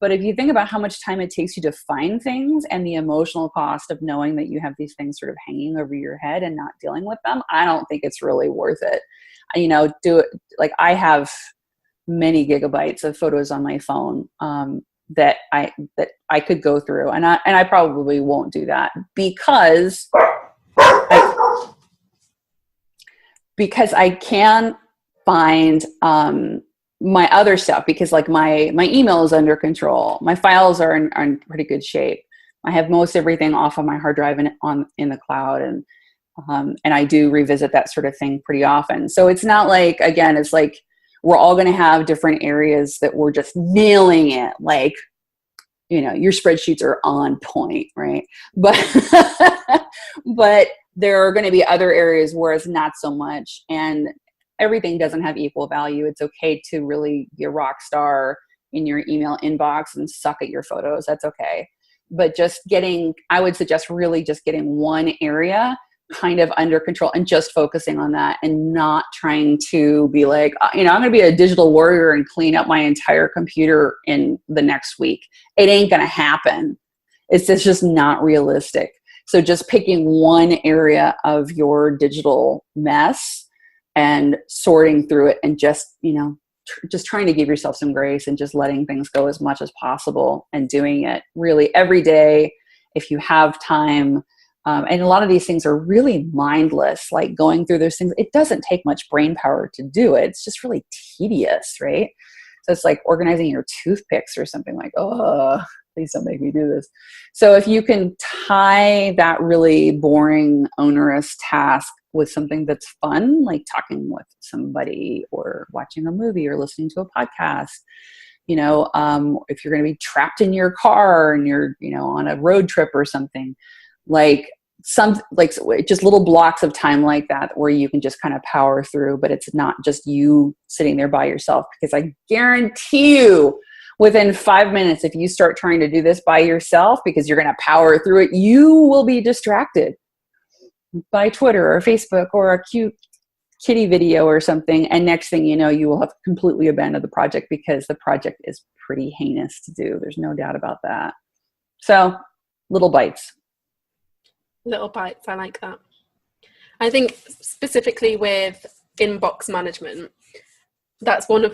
But if you think about how much time it takes you to find things and the emotional cost of knowing that you have these things sort of hanging over your head and not dealing with them, I don't think it's really worth it. You know, like I have many gigabytes of photos on my phone that I could go through, and I probably won't do that because I can find my other stuff, because like my email is under control, my files are in pretty good shape. I have most everything off of my hard drive in the cloud, and I do revisit that sort of thing pretty often. So it's not like, again, it's like we're all going to have different areas that we're just nailing it. Like, you know, your spreadsheets are on point, right? But there are going to be other areas where it's not so much, and everything doesn't have equal value. It's okay to really be a rock star in your email inbox and suck at your photos. That's okay. But I would suggest really just getting one area kind of under control and just focusing on that, and not trying to be like, you know, I'm going to be a digital warrior and clean up my entire computer in the next week. It ain't going to happen. It's just not realistic. So just picking one area of your digital mess and sorting through it, and just, you know, just trying to give yourself some grace and just letting things go as much as possible, and doing it really every day if you have time. And a lot of these things are really mindless, like going through those things. It doesn't take much brain power to do it. It's just really tedious, right? So it's like organizing your toothpicks or something. Like, oh, please don't make me do this. So if you can tie that really boring, onerous task with something that's fun, like talking with somebody or watching a movie or listening to a podcast, you know, if you're going to be trapped in your car and you're, you know, on a road trip or something, like some like just little blocks of time like that where you can just kind of power through, but it's not just you sitting there by yourself, because I guarantee you within 5 minutes, if you start trying to do this by yourself because you're going to power through it, you will be distracted by Twitter or Facebook or a cute kitty video or something. And next thing you know, you will have completely abandoned the project because the project is pretty heinous to do. There's no doubt about that. So little bites. Little bites. I like that. I think specifically with inbox management, that's one of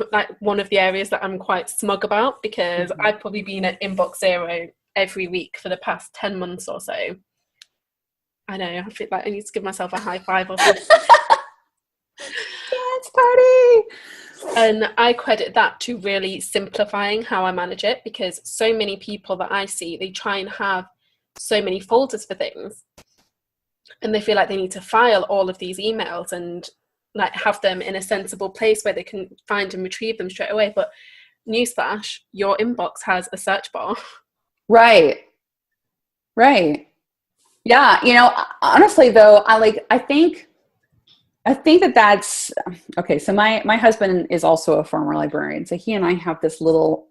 the areas that I'm quite smug about, because I've probably been at inbox 0 every week for the past 10 months or so. I know, I feel like I need to give myself a high five or something. Dance party! And I credit that to really simplifying how I manage it, because so many people that I see, they try and have so many folders for things, and they feel like they need to file all of these emails and like have them in a sensible place where they can find and retrieve them straight away. But newsflash, your inbox has a search bar. Right. Yeah. You know, honestly though, I think that that's okay. So my husband is also a former librarian. So he and I have this little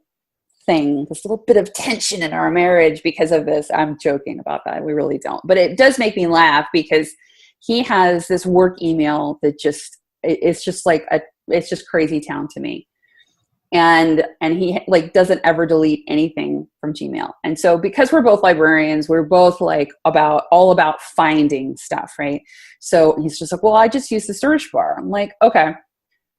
thing, this little bit of tension in our marriage because of this. I'm joking about that. We really don't, but it does make me laugh because he has this work email that it's just crazy town to me. And he like doesn't ever delete anything from Gmail. And so because we're both librarians, we're both like all about finding stuff, right? So he's just like, well, I just use the search bar. I'm like, okay.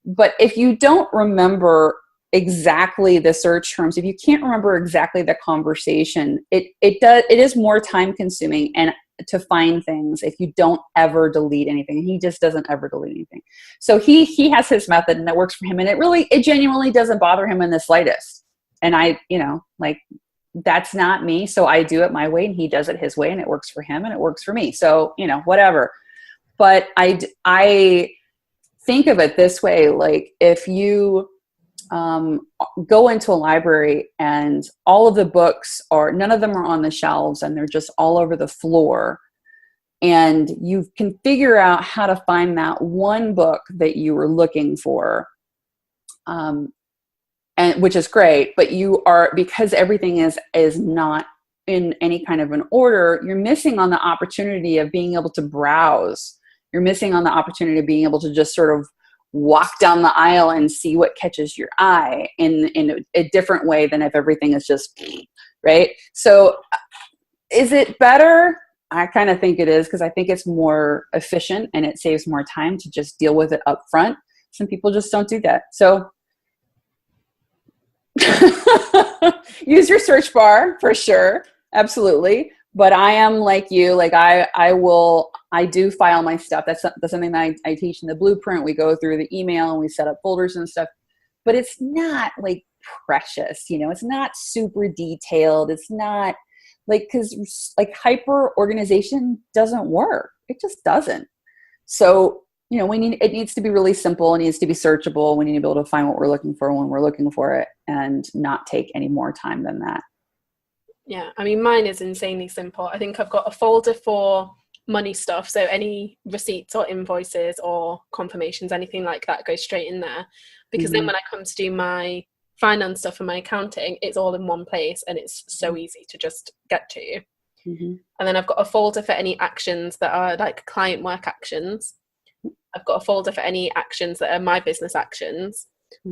But if you don't remember exactly the search terms, if you can't remember exactly the conversation, it is more time consuming and to find things if you don't ever delete anything. He just doesn't ever delete anything. So he has his method and it works for him, and it genuinely doesn't bother him in the slightest. And I, like, that's not me. So I do it my way and he does it his way, and it works for him and it works for me. So, whatever. But I think of it this way, like if you go into a library and all of the books none of them are on the shelves and they're just all over the floor, and you can figure out how to find that one book that you were looking for, and which is great, but because everything is not in any kind of an order, you're missing on the opportunity of being able to browse. You're missing on the opportunity of being able to just sort of walk down the aisle and see what catches your eye in a different way than if everything is just right. So is it better? I kind of think it is, because I think it's more efficient and it saves more time to just deal with it up front. Some people just don't do that. So use your search bar for sure. Absolutely. But I am like you, like I do file my stuff. That's something that I teach in the blueprint. We go through the email and we set up folders and stuff, but it's not like precious, it's not super detailed. It's not like, cause like hyper organization doesn't work. It just doesn't. So, it needs to be really simple. It needs to be searchable. We need to be able to find what we're looking for when we're looking for it and not take any more time than that. Yeah, I mean, mine is insanely simple. I think I've got a folder for money stuff. So any receipts or invoices or confirmations, anything like that goes straight in there. Because then when I come to do my finance stuff and my accounting, it's all in one place and it's so easy to just get to. And then I've got a folder for any actions that are like client work actions. I've got a folder for any actions that are my business actions.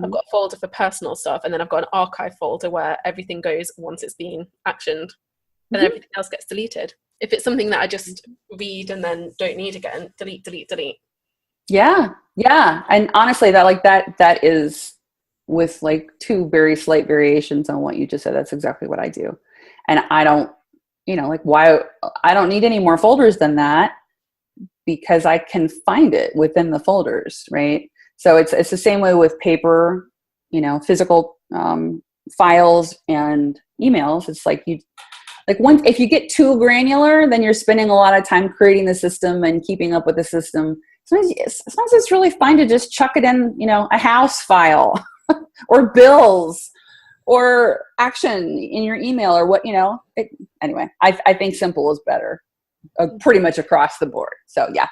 I've got a folder for personal stuff, and then I've got an archive folder where everything goes once it's been actioned, and everything else gets deleted. If it's something that I just read and then don't need again, delete. Yeah. And honestly, that is, with like two very slight variations on what you just said, that's exactly what I do. And I don't, why I don't need any more folders than that, because I can find it within the folders, right? So it's the same way with paper, physical files and emails. It's like if you get too granular, then you're spending a lot of time creating the system and keeping up with the system. Sometimes it's really fine to just chuck it in, a house file or bills or action in your email or what, anyway, I think simple is better. pretty much across the board. So yeah.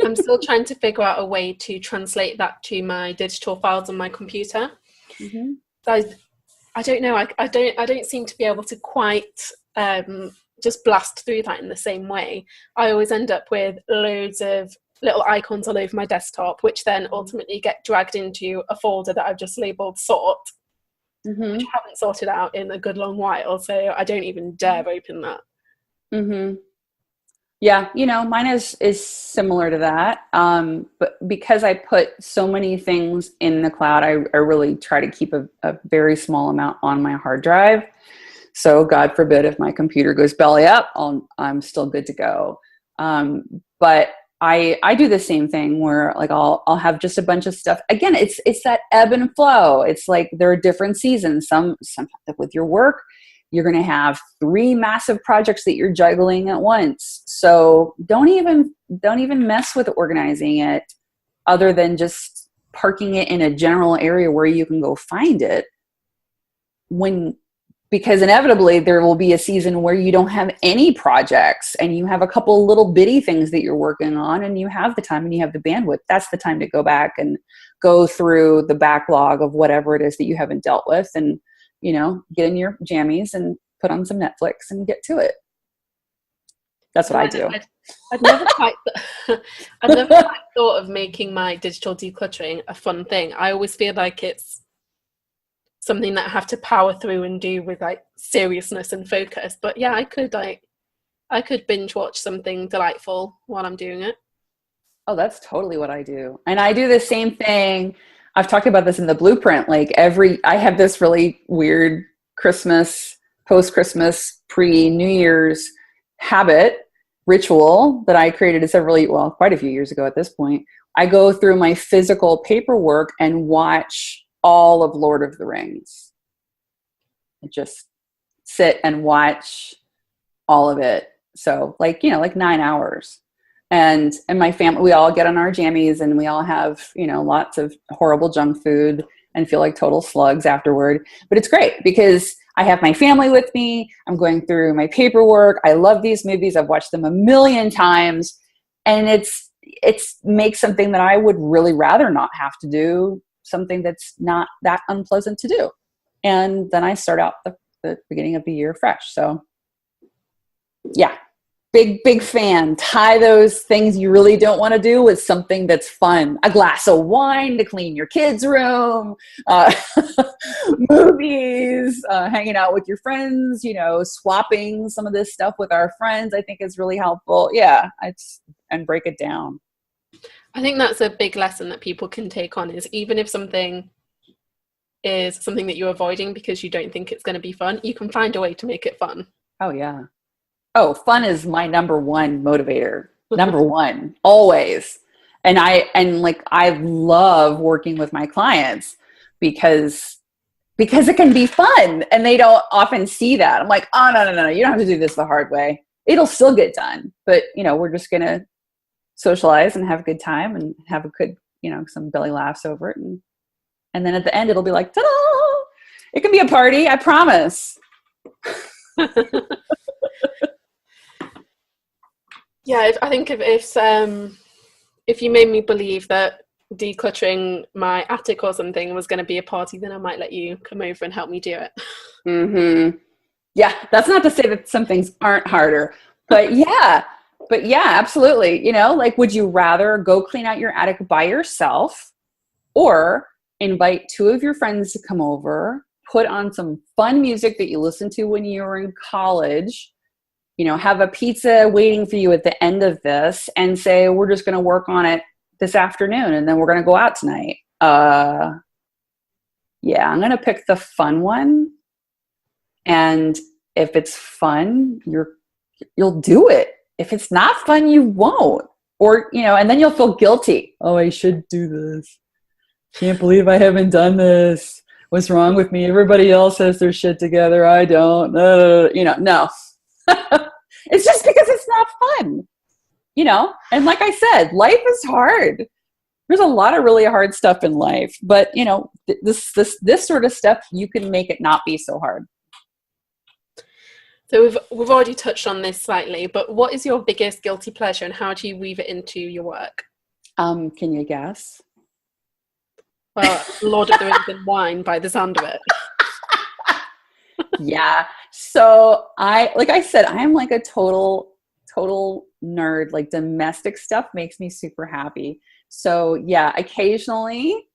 I'm still trying to figure out a way to translate that to my digital files on my computer. Mm-hmm. So I don't know. I don't seem to be able to quite just blast through that in the same way. I always end up with loads of little icons all over my desktop, which then ultimately get dragged into a folder that I've just labeled sort, which I haven't sorted out in a good long while. So I don't even dare open that. Mm-hmm. Yeah, mine is similar to that. But because I put so many things in the cloud, I really try to keep a very small amount on my hard drive. So God forbid if my computer goes belly up, I'm still good to go. But I do the same thing where like I'll have just a bunch of stuff. Again, it's that ebb and flow. It's like there are different seasons. Some with your work, you're going to have 3 massive projects that you're juggling at once. So don't even mess with organizing it other than just parking it in a general area where you can go find it. Because inevitably there will be a season where you don't have any projects and you have a couple little bitty things that you're working on and you have the time and you have the bandwidth. That's the time to go back and go through the backlog of whatever it is that you haven't dealt with and, get in your jammies and put on some Netflix and get to it. That's what I do. I'd never quite thought of making my digital decluttering a fun thing. I always feel like it's something that I have to power through and do with like seriousness and focus. But yeah, I could binge watch something delightful while I'm doing it. Oh, that's totally what I do. And I do the same thing. I've talked about this in the blueprint. Like I have this really weird Christmas, post-Christmas, pre-New Year's ritual that I created quite a few years ago at this point. I go through my physical paperwork and watch all of Lord of the Rings. I just sit and watch all of it. So like 9 hours. And my family, we all get on our jammies and we all have, lots of horrible junk food and feel like total slugs afterward. But it's great because I have my family with me. I'm going through my paperwork. I love these movies. I've watched them a million times. And it's makes something that I would really rather not have to do, something that's not that unpleasant to do. And then I start out the beginning of the year fresh. So yeah. Big fan. Tie those things you really don't want to do with something that's fun. A glass of wine to clean your kids' room, movies, hanging out with your friends, swapping some of this stuff with our friends, I think is really helpful. Yeah, and break it down. I think that's a big lesson that people can take on is even if something is something that you're avoiding because you don't think it's going to be fun, you can find a way to make it fun. Oh, yeah. Oh, fun is my number one motivator. Number one, always. And I love working with my clients because it can be fun and they don't often see that. I'm like, oh, no. You don't have to do this the hard way. It'll still get done. But, we're just going to socialize and have a good time and have a good, some belly laughs over it. And then at the end, it'll be like, ta-da! It can be a party. I promise. Yeah, I think if you made me believe that decluttering my attic or something was going to be a party, then I might let you come over and help me do it. Mm-hmm. Yeah, that's not to say that some things aren't harder, but yeah, absolutely. Would you rather go clean out your attic by yourself or invite 2 of your friends to come over, put on some fun music that you listened to when you were in college, have a pizza waiting for you at the end of this and say, we're just going to work on it this afternoon and then we're going to go out tonight. Yeah, I'm going to pick the fun one. And if it's fun, you'll do it. If it's not fun, you won't. Or, and then you'll feel guilty. Oh, I should do this. Can't believe I haven't done this. What's wrong with me? Everybody else has their shit together. I don't. No. It's just because it's not fun, and like I said, life is hard. There's a lot of really hard stuff in life, but this sort of stuff, you can make it not be so hard. So we've already touched on this slightly, but what is your biggest guilty pleasure and how do you weave it into your work? Can you guess? Well, Lord of the Rings and wine by the sound of it. Yeah. So like I said, I am like a total nerd. Like domestic stuff makes me super happy. So yeah, occasionally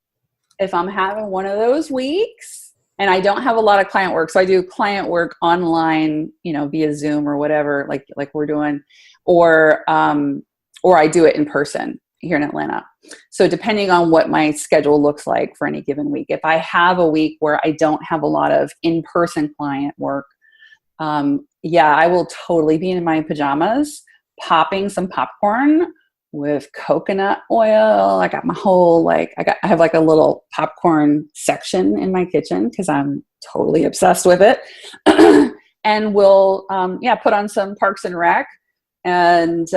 if I'm having one of those weeks and I don't have a lot of client work, so I do client work online, via Zoom or whatever, like we're doing, or I do it in person here in Atlanta. So depending on what my schedule looks like for any given week, if I have a week where I don't have a lot of in-person client work, I will totally be in my pajamas, popping some popcorn with coconut oil. I got my whole, I have like a little popcorn section in my kitchen because I'm totally obsessed with it. And we'll, put on some Parks and Rec and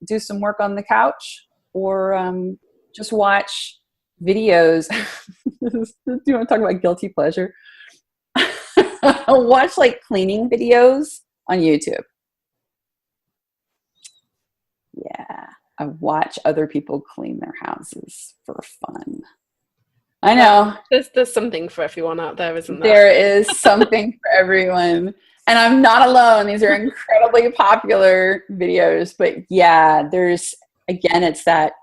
do some work on the couch, or just watch videos. Do you want to talk about guilty pleasure? Watch like cleaning videos on YouTube. Yeah, I watch other people clean their houses for fun. I know. There's something for everyone out there, isn't there? There is something for everyone. And I'm not alone. These are incredibly popular videos. But yeah,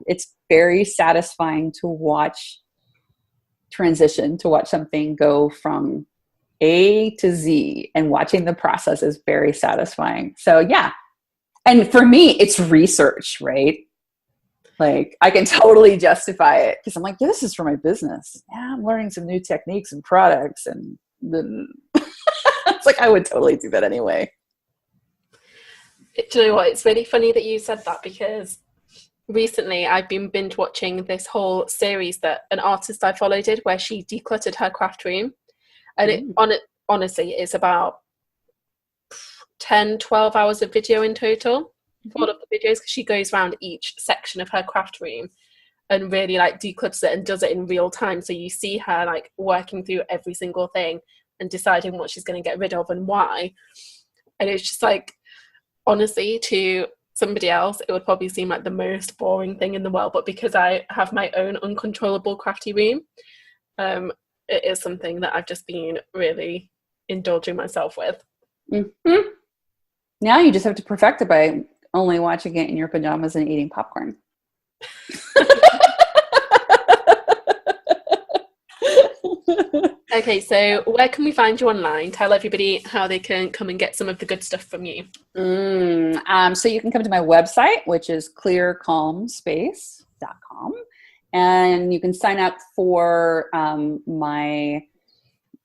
it's very satisfying to watch something go from A to Z, and watching the process is very satisfying. So yeah. And for me, it's research, right? Like I can totally justify it because I'm like, yeah, this is for my business. Yeah, I'm learning some new techniques and products, and then it's like I would totally do that anyway. Do you know what? It's really funny that you said that because recently I've been binge watching this whole series that an artist I follow did where she decluttered her craft room. And honestly, it's about 10-12 hours of video in total for all of the videos, because she goes around each section of her craft room and really like declutters it and does it in real time. So you see her like working through every single thing and deciding what she's going to get rid of and why. And it's just like, honestly, to somebody else, it would probably seem like the most boring thing in the world. But because I have my own uncontrollable crafty room, it is something that I've just been really indulging myself with. Mm-hmm. Now you just have to perfect it by only watching it in your pajamas and eating popcorn. Okay, so where can we find you online? Tell everybody how they can come and get some of the good stuff from you. So you can come to my website, which is clearcalmspace.com, and you can sign up for my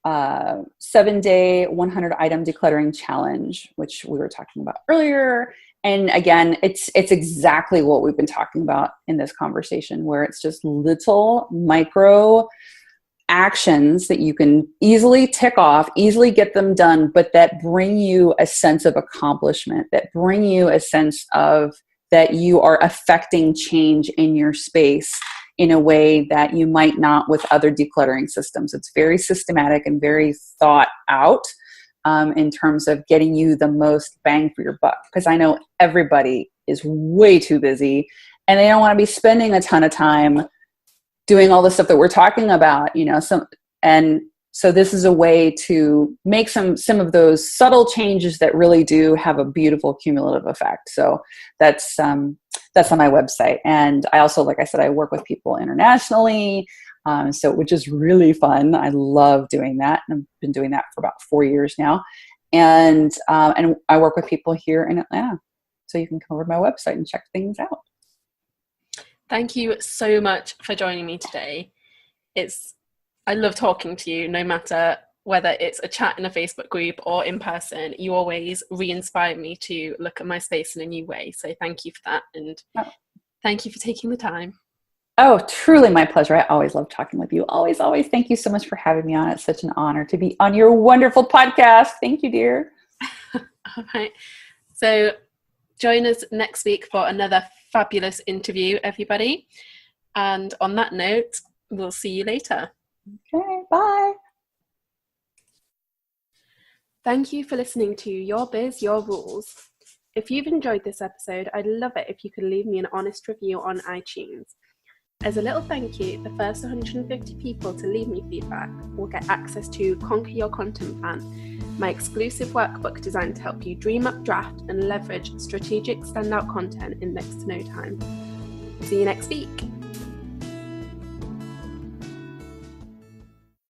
7-day 100 item decluttering challenge, which we were talking about earlier. And again, it's exactly what we've been talking about in this conversation, where it's just little micro actions that you can easily tick off, easily get them done, but that bring you a sense of accomplishment, that bring you a sense of that you are affecting change in your space in a way that you might not with other decluttering systems. It's very systematic and very thought out in terms of getting you the most bang for your buck. Because I know everybody is way too busy and they don't want to be spending a ton of time doing all the stuff that we're talking about, so this is a way to make some of those subtle changes that really do have a beautiful cumulative effect. So that's on my website. And I also, like I said, I work with people internationally, which is really fun. I love doing that. I've been doing that for about 4 years now. And I work with people here in Atlanta. So you can come over to my website and check things out. Thank you so much for joining me today. I love talking to you, no matter whether it's a chat in a Facebook group or in person. You always re-inspire me to look at my space in a new way. So thank you for that. And thank you for taking the time. Oh, truly my pleasure. I always love talking with you. Always, always. Thank you so much for having me on. It's such an honor to be on your wonderful podcast. Thank you, dear. All right. So join us next week for another fabulous interview, everybody. And on that note, we'll see you later. Okay, bye. Thank you for listening to Your Biz, Your Rules. If you've enjoyed this episode, I'd love it if you could leave me an honest review on iTunes. As a little thank you, the first 150 people to leave me feedback will get access to Conquer Your Content Plan, my exclusive workbook designed to help you dream up, draft, and leverage strategic standout content in next to no time. See you next week.